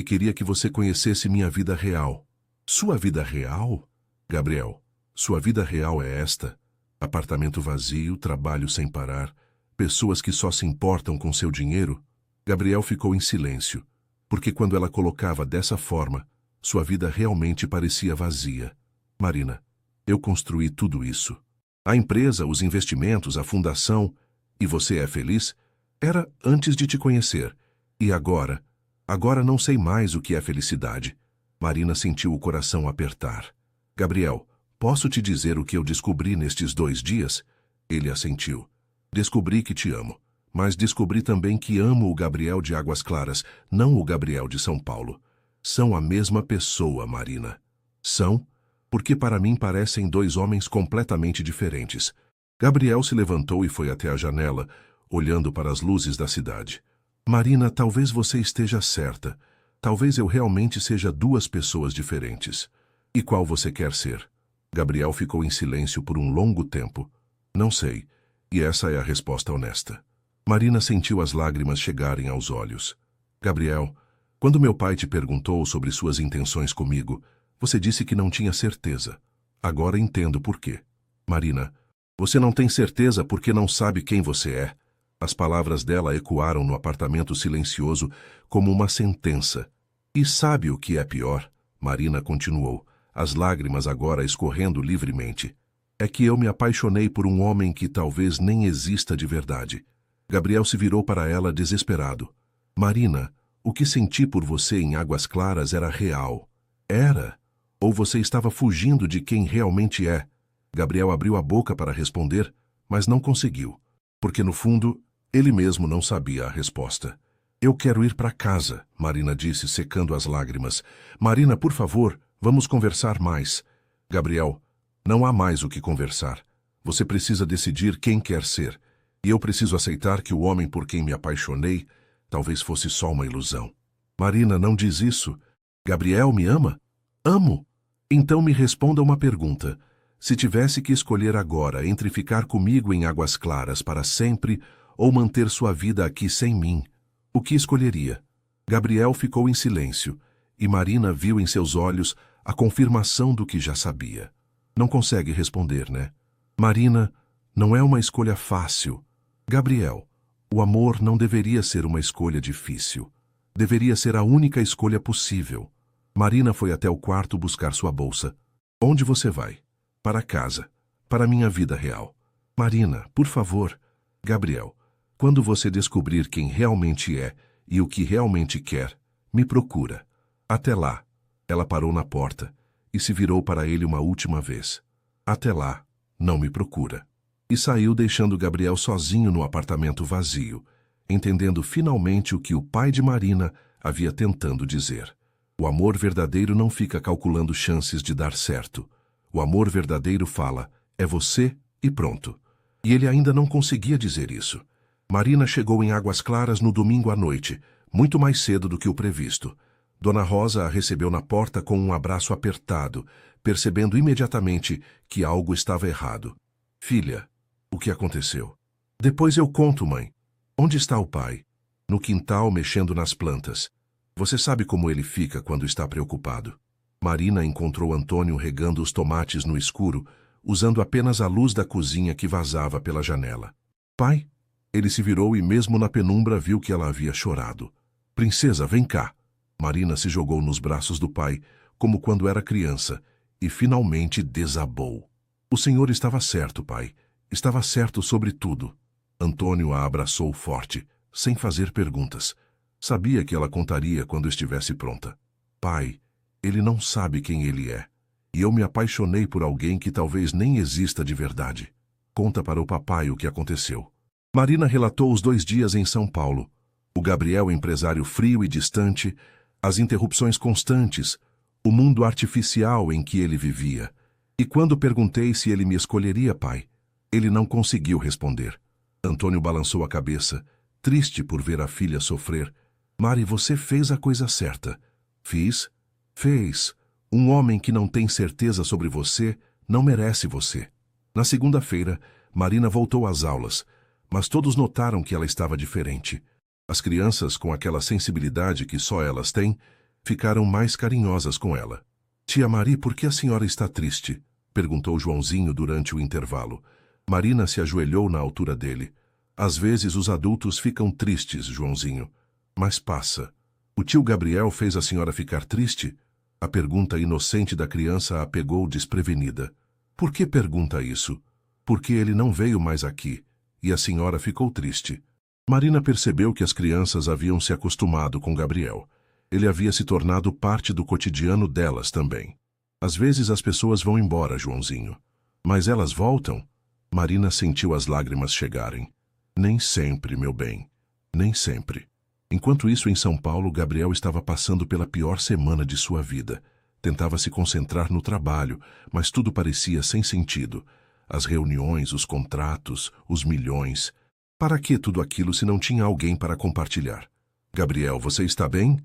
queria que você conhecesse minha vida real. Sua vida real? Gabriel, sua vida real é esta. Apartamento vazio, trabalho sem parar, pessoas que só se importam com seu dinheiro. Gabriel ficou em silêncio, porque quando ela colocava dessa forma, sua vida realmente parecia vazia. Marina, eu construí tudo isso. A empresa, os investimentos, a fundação. E você é feliz? Era antes de te conhecer. E agora? Agora não sei mais o que é felicidade. Marina sentiu o coração apertar. Gabriel, posso te dizer o que eu descobri nestes 2 dias? Ele assentiu. Descobri que te amo. Mas descobri também que amo o Gabriel de Águas Claras, não o Gabriel de São Paulo. São a mesma pessoa, Marina. São? Porque para mim parecem 2 homens completamente diferentes. Gabriel se levantou e foi até a janela, olhando para as luzes da cidade. Marina, talvez você esteja certa. Talvez eu realmente seja 2 pessoas diferentes. E qual você quer ser? Gabriel ficou em silêncio por um longo tempo. Não sei. E essa é a resposta honesta. Marina sentiu as lágrimas chegarem aos olhos. Gabriel, quando meu pai te perguntou sobre suas intenções comigo, você disse que não tinha certeza. Agora entendo por quê. Marina, você não tem certeza porque não sabe quem você é. As palavras dela ecoaram no apartamento silencioso como uma sentença. E sabe o que é pior? Marina continuou, as lágrimas agora escorrendo livremente. É que eu me apaixonei por um homem que talvez nem exista de verdade. Gabriel se virou para ela desesperado. Marina, o que senti por você em Águas Claras era real. Era? Ou você estava fugindo de quem realmente é? Gabriel abriu a boca para responder, mas não conseguiu. Porque no fundo, ele mesmo não sabia a resposta. Eu quero ir para casa, Marina disse, secando as lágrimas. Marina, por favor, vamos conversar mais. Gabriel, não há mais o que conversar. Você precisa decidir quem quer ser. E eu preciso aceitar que o homem por quem me apaixonei talvez fosse só uma ilusão. Marina, não diz isso. Gabriel me ama? Amo. Então me responda uma pergunta. Se tivesse que escolher agora entre ficar comigo em Águas Claras para sempre ou manter sua vida aqui sem mim, o que escolheria? Gabriel ficou em silêncio, e Marina viu em seus olhos a confirmação do que já sabia. Não consegue responder, né? Marina, Não é uma escolha fácil. Gabriel, o amor não deveria ser uma escolha difícil. Deveria ser a única escolha possível. Marina foi até o quarto buscar sua bolsa. Onde você vai? Para casa. Para minha vida real. Marina, por favor. Gabriel, quando você descobrir quem realmente é e o que realmente quer, me procura. Até lá. Ela parou na porta e se virou para ele uma última vez. Até lá, não me procura. E saiu deixando Gabriel sozinho no apartamento vazio, entendendo finalmente o que o pai de Marina havia tentando dizer. O amor verdadeiro não fica calculando chances de dar certo. O amor verdadeiro fala, é você e pronto. E ele ainda não conseguia dizer isso. Marina chegou em Águas Claras no domingo à noite, muito mais cedo do que o previsto. Dona Rosa a recebeu na porta com um abraço apertado, percebendo imediatamente que algo estava errado. Filha, o que aconteceu? Depois eu conto, mãe. Onde está o pai? No quintal, mexendo nas plantas. Você sabe como ele fica quando está preocupado. Marina encontrou Antônio regando os tomates no escuro, usando apenas a luz da cozinha que vazava pela janela. Pai? Ele se virou e mesmo na penumbra viu que ela havia chorado. Princesa, vem cá. Marina se jogou nos braços do pai, como quando era criança, e finalmente desabou. O senhor estava certo, pai. Estava certo sobre tudo. Antônio a abraçou forte, sem fazer perguntas. Sabia que ela contaria quando estivesse pronta. Pai, ele não sabe quem ele é. E eu me apaixonei por alguém que talvez nem exista de verdade. Conta para o papai o que aconteceu. Marina relatou os 2 dias em São Paulo. O Gabriel, empresário frio e distante, as interrupções constantes, o mundo artificial em que ele vivia. E quando perguntei se ele me escolheria, pai, ele não conseguiu responder. Antônio balançou a cabeça, triste por ver a filha sofrer. Mari, você fez a coisa certa. Fiz? Fez. Um homem que não tem certeza sobre você não merece você. Na segunda-feira, Marina voltou às aulas, mas todos notaram que ela estava diferente. As crianças, com aquela sensibilidade que só elas têm, ficaram mais carinhosas com ela. Tia Mari, por que a senhora está triste? Perguntou Joãozinho durante o intervalo. Marina se ajoelhou na altura dele. Às vezes os adultos ficam tristes, Joãozinho. Mas passa. O tio Gabriel fez a senhora ficar triste? A pergunta inocente da criança a pegou desprevenida. Por que pergunta isso? Porque ele não veio mais aqui, e a senhora ficou triste. Marina percebeu que as crianças haviam se acostumado com Gabriel. Ele havia se tornado parte do cotidiano delas também. Às vezes as pessoas vão embora, Joãozinho. Mas elas voltam? Marina sentiu as lágrimas chegarem. Nem sempre, meu bem. Nem sempre. Enquanto isso, em São Paulo, Gabriel estava passando pela pior semana de sua vida. Tentava se concentrar no trabalho, mas tudo parecia sem sentido. As reuniões, os contratos, os milhões. Para que tudo aquilo se não tinha alguém para compartilhar? Gabriel, você está bem?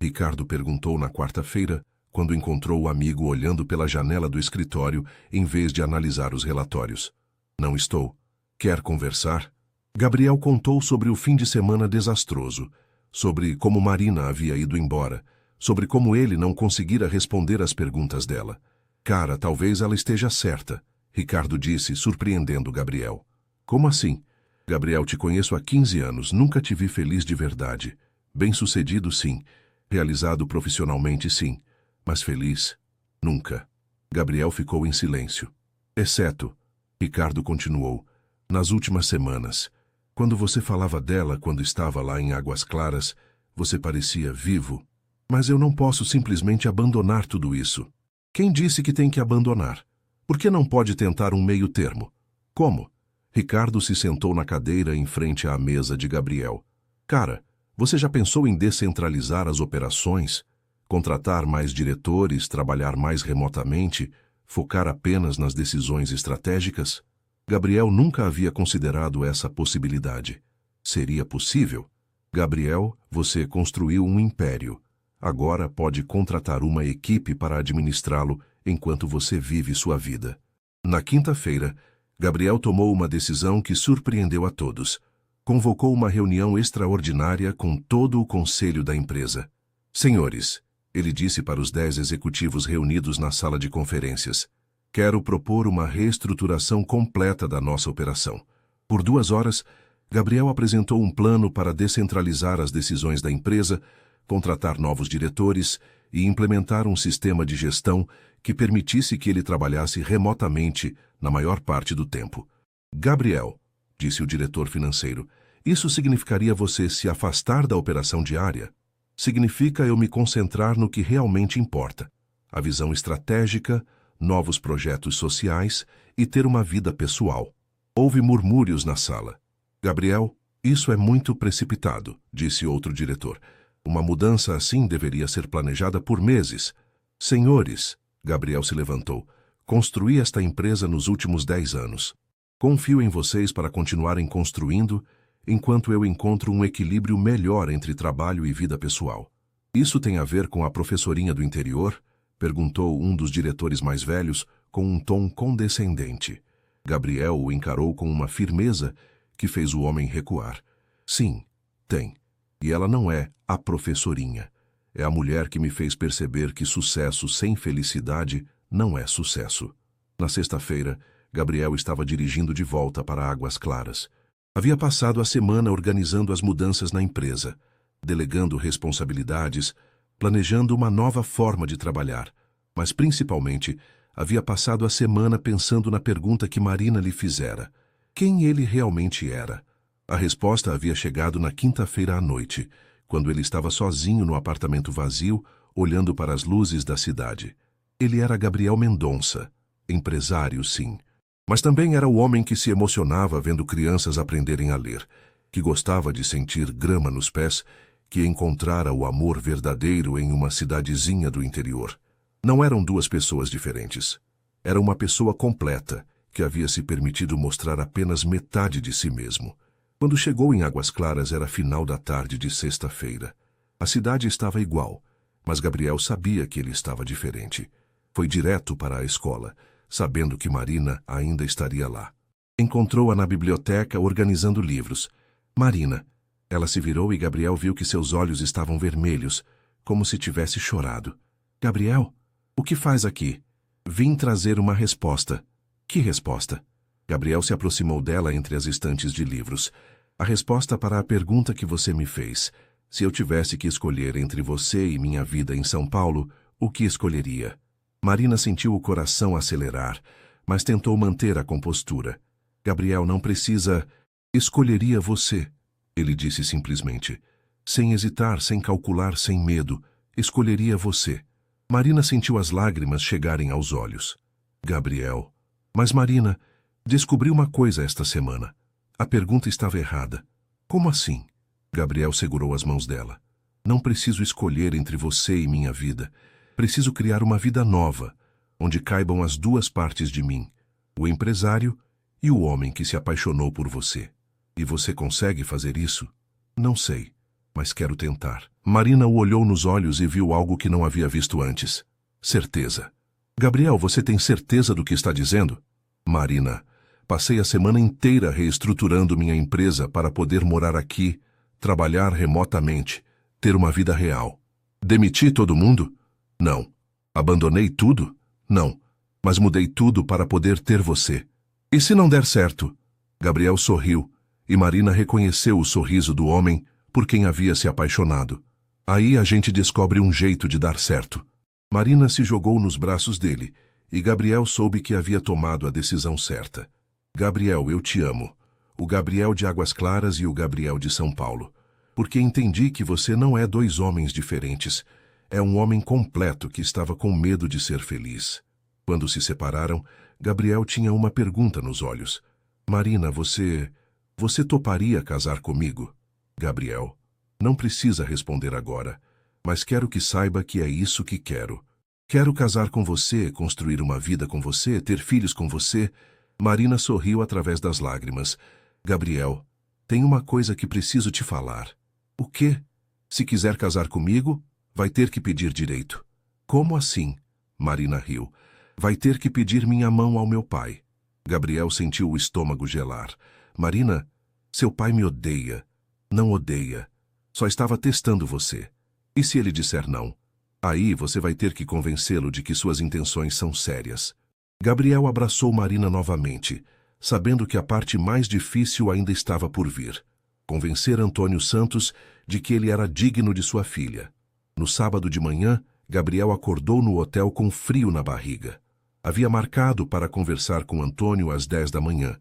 Ricardo perguntou na quarta-feira, quando encontrou o amigo olhando pela janela do escritório em vez de analisar os relatórios. Não estou. Quer conversar? Gabriel contou sobre o fim de semana desastroso, sobre como Marina havia ido embora, sobre como ele não conseguira responder às perguntas dela. Cara, talvez ela esteja certa, Ricardo disse, surpreendendo Gabriel. Como assim? Gabriel, te conheço há 15 anos, nunca te vi feliz de verdade. Bem-sucedido, sim. Realizado profissionalmente, sim. Mas feliz? Nunca. Gabriel ficou em silêncio. Exceto, Ricardo continuou, nas últimas semanas. Quando você falava dela quando estava lá em Águas Claras, você parecia vivo. Mas eu não posso simplesmente abandonar tudo isso. Quem disse que tem que abandonar? Por que não pode tentar um meio termo? Como? Ricardo se sentou na cadeira em frente à mesa de Gabriel. Cara, você já pensou em descentralizar as operações? Contratar mais diretores, trabalhar mais remotamente, focar apenas nas decisões estratégicas? Gabriel nunca havia considerado essa possibilidade. Seria possível? Gabriel, você construiu um império. Agora pode contratar uma equipe para administrá-lo enquanto você vive sua vida. Na quinta-feira, Gabriel tomou uma decisão que surpreendeu a todos. Convocou uma reunião extraordinária com todo o conselho da empresa. Senhores, ele disse para os 10 executivos reunidos na sala de conferências, Quero propor uma reestruturação completa da nossa operação. Por 2 horas, Gabriel apresentou um plano para descentralizar as decisões da empresa, contratar novos diretores e implementar um sistema de gestão que permitisse que ele trabalhasse remotamente na maior parte do tempo. Gabriel, disse o diretor financeiro, isso significaria você se afastar da operação diária? Significa eu me concentrar no que realmente importa, a visão estratégica, novos projetos sociais e ter uma vida pessoal. Houve murmúrios na sala. Gabriel, isso é muito precipitado, disse outro diretor. Uma mudança assim deveria ser planejada por meses. Senhores, Gabriel se levantou, construí esta empresa nos últimos 10 anos. Confio em vocês para continuarem construindo, enquanto eu encontro um equilíbrio melhor entre trabalho e vida pessoal. Isso tem a ver com a professorinha do interior? Perguntou um dos diretores mais velhos com um tom condescendente. Gabriel o encarou com uma firmeza que fez o homem recuar. Sim, tem. E ela não é a professorinha. É a mulher que me fez perceber que sucesso sem felicidade não é sucesso. Na sexta-feira, Gabriel estava dirigindo de volta para Águas Claras. Havia passado a semana organizando as mudanças na empresa, delegando responsabilidades, planejando uma nova forma de trabalhar, mas principalmente havia passado a semana pensando na pergunta que Marina lhe fizera: quem ele realmente era? A resposta havia chegado na quinta-feira à noite, quando ele estava sozinho no apartamento vazio, olhando para as luzes da cidade. Ele era Gabriel Mendonça, empresário, sim. Mas também era o homem que se emocionava vendo crianças aprenderem a ler, que gostava de sentir grama nos pés, que encontrara o amor verdadeiro em uma cidadezinha do interior. Não eram duas pessoas diferentes. Era uma pessoa completa, que havia se permitido mostrar apenas metade de si mesmo. Quando chegou em Águas Claras era final da tarde de sexta-feira. A cidade estava igual, mas Gabriel sabia que ele estava diferente. Foi direto para a escola, sabendo que Marina ainda estaria lá. Encontrou-a na biblioteca organizando livros. Marina. Ela se virou e Gabriel viu que seus olhos estavam vermelhos, como se tivesse chorado. Gabriel, o que faz aqui? Vim trazer uma resposta. Que resposta? Gabriel se aproximou dela entre as estantes de livros. A resposta para a pergunta que você me fez. Se eu tivesse que escolher entre você e minha vida em São Paulo, o que escolheria? Marina sentiu o coração acelerar, mas tentou manter a compostura. Gabriel não precisa... Escolheria você, ele disse simplesmente. Sem hesitar, sem calcular, sem medo, escolheria você. Marina sentiu as lágrimas chegarem aos olhos. Gabriel. Mas Marina, descobri uma coisa esta semana. A pergunta estava errada. Como assim? Gabriel segurou as mãos dela. Não preciso escolher entre você e minha vida. Preciso criar uma vida nova, onde caibam as duas partes de mim, o empresário e o homem que se apaixonou por você. E você consegue fazer isso? Não sei, mas quero tentar. Marina o olhou nos olhos e viu algo que não havia visto antes. Certeza. Gabriel, você tem certeza do que está dizendo? Marina, passei a semana inteira reestruturando minha empresa para poder morar aqui, trabalhar remotamente, ter uma vida real. Demiti todo mundo? Não. Abandonei tudo? Não. Mas mudei tudo para poder ter você. E se não der certo? Gabriel sorriu, e Marina reconheceu o sorriso do homem por quem havia se apaixonado. Aí a gente descobre um jeito de dar certo. Marina se jogou nos braços dele, e Gabriel soube que havia tomado a decisão certa. Gabriel, eu te amo. O Gabriel de Águas Claras e o Gabriel de São Paulo. Porque entendi que você não é dois homens diferentes. É um homem completo que estava com medo de ser feliz. Quando se separaram, Gabriel tinha uma pergunta nos olhos. Marina, você toparia casar comigo? Gabriel, não precisa responder agora, mas quero que saiba que é isso que quero. Quero casar com você, construir uma vida com você, ter filhos com você. Marina sorriu através das lágrimas. Gabriel, tem uma coisa que preciso te falar. O quê? Se quiser casar comigo, vai ter que pedir direito. Como assim? Marina riu. Vai ter que pedir minha mão ao meu pai. Gabriel sentiu o estômago gelar. Marina, seu pai me odeia. Não odeia. Só estava testando você. E se ele disser não? Aí você vai ter que convencê-lo de que suas intenções são sérias. Gabriel abraçou Marina novamente, sabendo que a parte mais difícil ainda estava por vir. Convencer Antônio Santos de que ele era digno de sua filha. No sábado de manhã, Gabriel acordou no hotel com frio na barriga. Havia marcado para conversar com Antônio às 10 da manhã,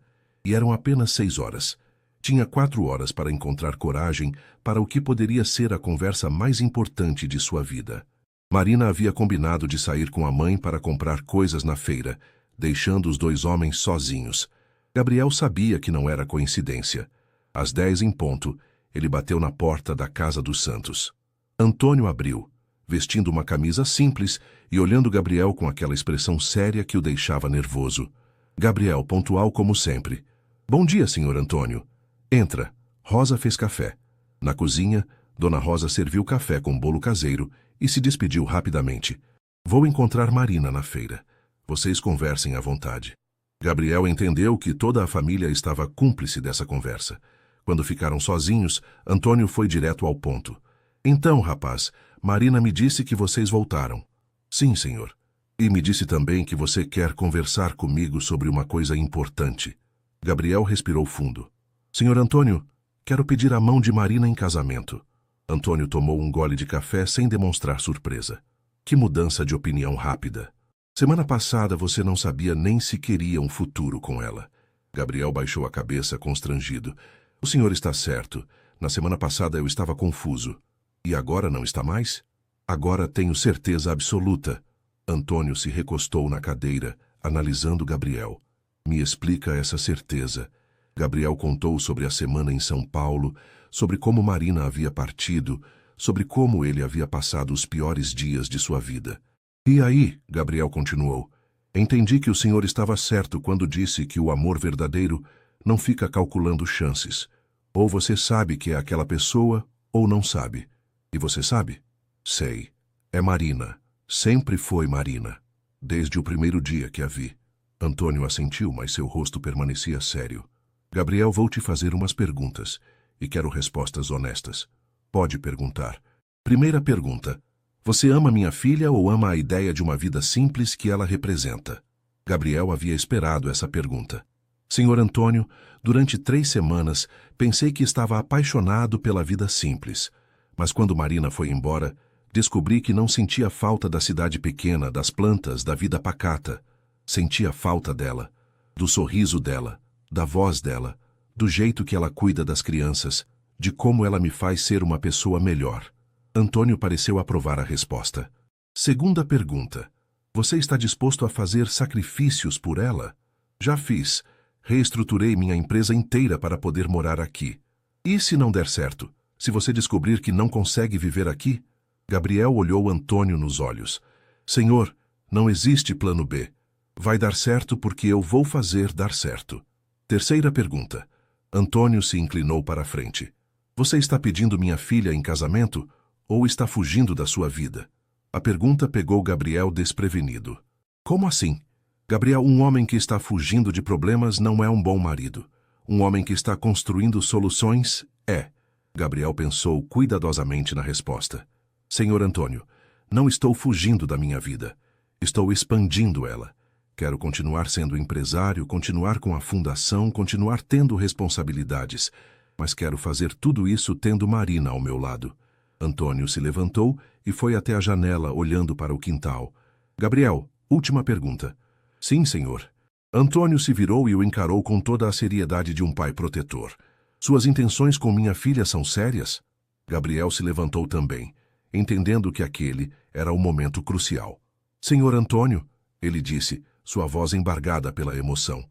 e eram apenas 6 horas. Tinha 4 horas para encontrar coragem para o que poderia ser a conversa mais importante de sua vida. Marina havia combinado de sair com a mãe para comprar coisas na feira, deixando os 2 homens sozinhos. Gabriel sabia que não era coincidência. Às 10 em ponto, ele bateu na porta da casa dos Santos. Antônio abriu, vestindo uma camisa simples e olhando Gabriel com aquela expressão séria que o deixava nervoso. Gabriel, pontual como sempre. Bom dia, senhor Antônio. Entra. Rosa fez café. Na cozinha, Dona Rosa serviu café com bolo caseiro e se despediu rapidamente. Vou encontrar Marina na feira. Vocês conversem à vontade. Gabriel entendeu que toda a família estava cúmplice dessa conversa. Quando ficaram sozinhos, Antônio foi direto ao ponto. Então, rapaz, Marina me disse que vocês voltaram. Sim, senhor. E me disse também que você quer conversar comigo sobre uma coisa importante. Gabriel respirou fundo. Senhor Antônio, quero pedir a mão de Marina em casamento. Antônio tomou um gole de café sem demonstrar surpresa. Que mudança de opinião rápida. Semana passada você não sabia nem se queria um futuro com ela. Gabriel baixou a cabeça constrangido. O senhor está certo. Na semana passada eu estava confuso. E agora não está mais? Agora tenho certeza absoluta. Antônio se recostou na cadeira, analisando Gabriel. Me explica essa certeza. Gabriel contou sobre a semana em São Paulo, sobre como Marina havia partido, sobre como ele havia passado os piores dias de sua vida. E aí, Gabriel continuou, entendi que o senhor estava certo quando disse que o amor verdadeiro não fica calculando chances. Ou você sabe que é aquela pessoa, ou não sabe. E você sabe? Sei. É Marina. Sempre foi Marina. Desde o primeiro dia que a vi. Antônio assentiu, mas seu rosto permanecia sério. Gabriel, vou te fazer umas perguntas, e quero respostas honestas. Pode perguntar. Primeira pergunta. Você ama minha filha ou ama a ideia de uma vida simples que ela representa? Gabriel havia esperado essa pergunta. Senhor Antônio, durante 3 semanas, pensei que estava apaixonado pela vida simples. Mas quando Marina foi embora, descobri que não sentia falta da cidade pequena, das plantas, da vida pacata. Sentia falta dela, do sorriso dela, da voz dela, do jeito que ela cuida das crianças, de como ela me faz ser uma pessoa melhor. Antônio pareceu aprovar a resposta. Segunda pergunta. Você está disposto a fazer sacrifícios por ela? Já fiz. Reestruturei minha empresa inteira para poder morar aqui. E se não der certo? Se você descobrir que não consegue viver aqui? Gabriel olhou Antônio nos olhos. Senhor, não existe plano B. Vai dar certo porque eu vou fazer dar certo. Terceira pergunta. Antônio se inclinou para a frente. Você está pedindo minha filha em casamento ou está fugindo da sua vida? A pergunta pegou Gabriel desprevenido. Como assim? Gabriel, um homem que está fugindo de problemas não é um bom marido. Um homem que está construindo soluções é. Gabriel pensou cuidadosamente na resposta. Senhor Antônio, não estou fugindo da minha vida. Estou expandindo ela. Quero continuar sendo empresário, continuar com a fundação, continuar tendo responsabilidades. Mas quero fazer tudo isso tendo Marina ao meu lado. Antônio se levantou e foi até a janela, olhando para o quintal. Gabriel, última pergunta. Sim, senhor. Antônio se virou e o encarou com toda a seriedade de um pai protetor. Suas intenções com minha filha são sérias? Gabriel se levantou também, entendendo que aquele era o momento crucial. Senhor Antônio, ele disse, sua voz embargada pela emoção.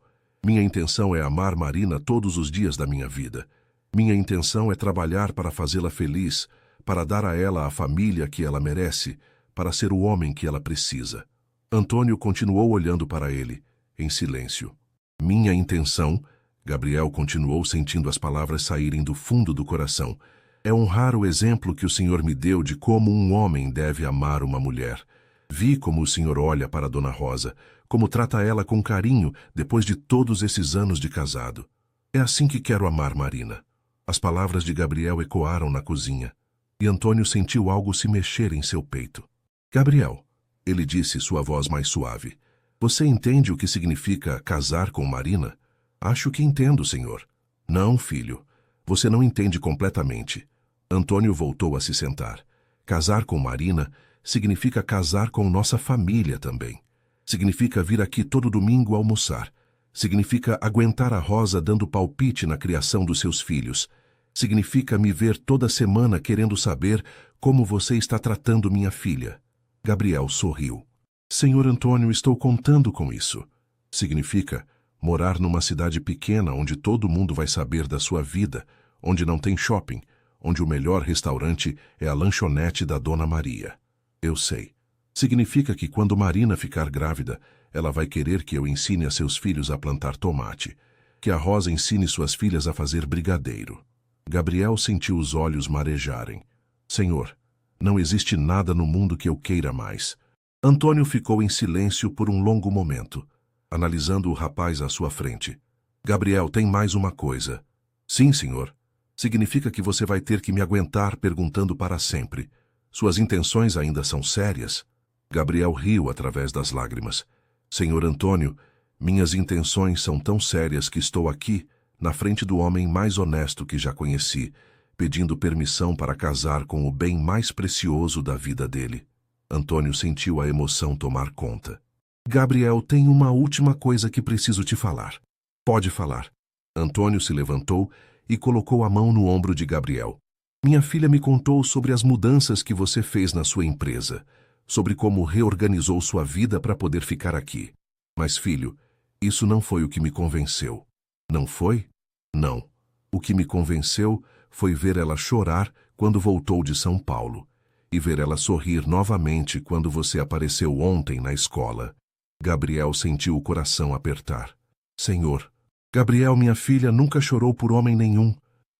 Minha intenção é amar Marina todos os dias da minha vida. Minha intenção é trabalhar para fazê-la feliz, para dar a ela a família que ela merece, para ser o homem que ela precisa. Antônio continuou olhando para ele, em silêncio. Minha intenção, Gabriel continuou sentindo as palavras saírem do fundo do coração, é honrar o exemplo que o Senhor me deu de como um homem deve amar uma mulher. Vi como o Senhor olha para Dona Rosa, como trata ela com carinho depois de todos esses anos de casado. É assim que quero amar Marina. As palavras de Gabriel ecoaram na cozinha, e Antônio sentiu algo se mexer em seu peito. Gabriel, ele disse, sua voz mais suave, Você entende o que significa casar com Marina? Acho que entendo, senhor. Não, filho. Você não entende completamente. Antônio voltou a se sentar. Casar com Marina significa casar com nossa família também. Significa vir aqui todo domingo almoçar. Significa aguentar a Rosa dando palpite na criação dos seus filhos. Significa me ver toda semana querendo saber como você está tratando minha filha. Gabriel sorriu. Senhor Antônio, estou contando com isso. Significa morar numa cidade pequena onde todo mundo vai saber da sua vida, onde não tem shopping, onde o melhor restaurante é a lanchonete da Dona Maria. Eu sei. Significa que quando Marina ficar grávida, ela vai querer que eu ensine a seus filhos a plantar tomate, que a Rosa ensine suas filhas a fazer brigadeiro. Gabriel sentiu os olhos marejarem. Senhor, não existe nada no mundo que eu queira mais. Antônio ficou em silêncio por um longo momento, analisando o rapaz à sua frente. Gabriel, tem mais uma coisa. Sim, senhor. Significa que você vai ter que me aguentar perguntando para sempre. Suas intenções ainda são sérias? Gabriel riu através das lágrimas. Senhor Antônio, minhas intenções são tão sérias que estou aqui, na frente do homem mais honesto que já conheci, pedindo permissão para casar com o bem mais precioso da vida dele. Antônio sentiu a emoção tomar conta. Gabriel, tem uma última coisa que preciso te falar. Pode falar. Antônio se levantou e colocou a mão no ombro de Gabriel. Minha filha me contou sobre as mudanças que você fez na sua empresa, sobre como reorganizou sua vida para poder ficar aqui. Mas, filho, isso não foi o que me convenceu. Não foi? Não. O que me convenceu foi ver ela chorar quando voltou de São Paulo e ver ela sorrir novamente quando você apareceu ontem na escola. Gabriel sentiu o coração apertar. Senhor, Gabriel, minha filha, nunca chorou por homem nenhum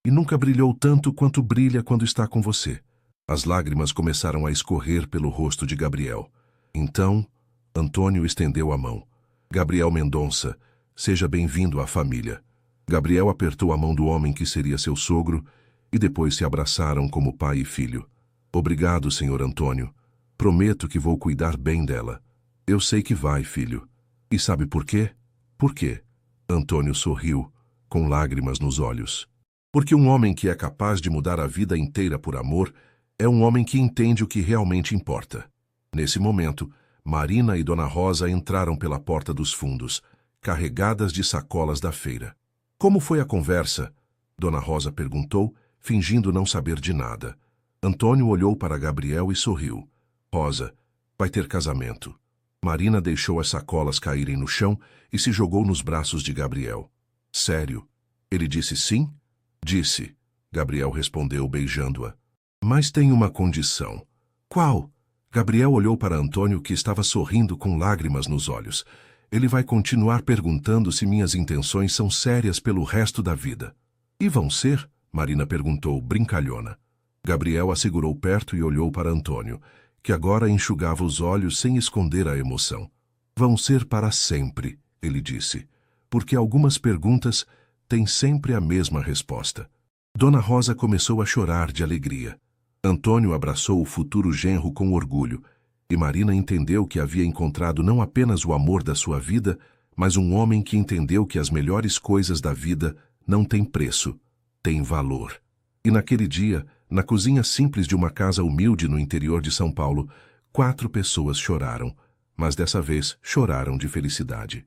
e nunca brilhou tanto quanto brilha quando está com você. As lágrimas começaram a escorrer pelo rosto de Gabriel. Então, Antônio estendeu a mão. Gabriel Mendonça, seja bem-vindo à família. Gabriel apertou a mão do homem que seria seu sogro e depois se abraçaram como pai e filho. Obrigado, senhor Antônio. Prometo que vou cuidar bem dela. Eu sei que vai, filho. E sabe por quê? Por quê? Antônio sorriu, com lágrimas nos olhos. Porque um homem que é capaz de mudar a vida inteira por amor é um homem que entende o que realmente importa. Nesse momento, Marina e Dona Rosa entraram pela porta dos fundos, carregadas de sacolas da feira. Como foi a conversa? Dona Rosa perguntou, fingindo não saber de nada. Antônio olhou para Gabriel e sorriu. Rosa, vai ter casamento. Marina deixou as sacolas caírem no chão e se jogou nos braços de Gabriel. Sério? Ele disse sim? Disse. Gabriel respondeu beijando-a. Mas tem uma condição. Qual? Gabriel olhou para Antônio, que estava sorrindo com lágrimas nos olhos. Ele vai continuar perguntando se minhas intenções são sérias pelo resto da vida. E vão ser? Marina perguntou, brincalhona. Gabriel a segurou perto e olhou para Antônio, que agora enxugava os olhos sem esconder a emoção. Vão ser para sempre, ele disse, porque algumas perguntas têm sempre a mesma resposta. Dona Rosa começou a chorar de alegria. Antônio abraçou o futuro genro com orgulho, e Marina entendeu que havia encontrado não apenas o amor da sua vida, mas um homem que entendeu que as melhores coisas da vida não têm preço, têm valor. E naquele dia, na cozinha simples de uma casa humilde no interior de São Paulo, 4 pessoas choraram, mas dessa vez choraram de felicidade.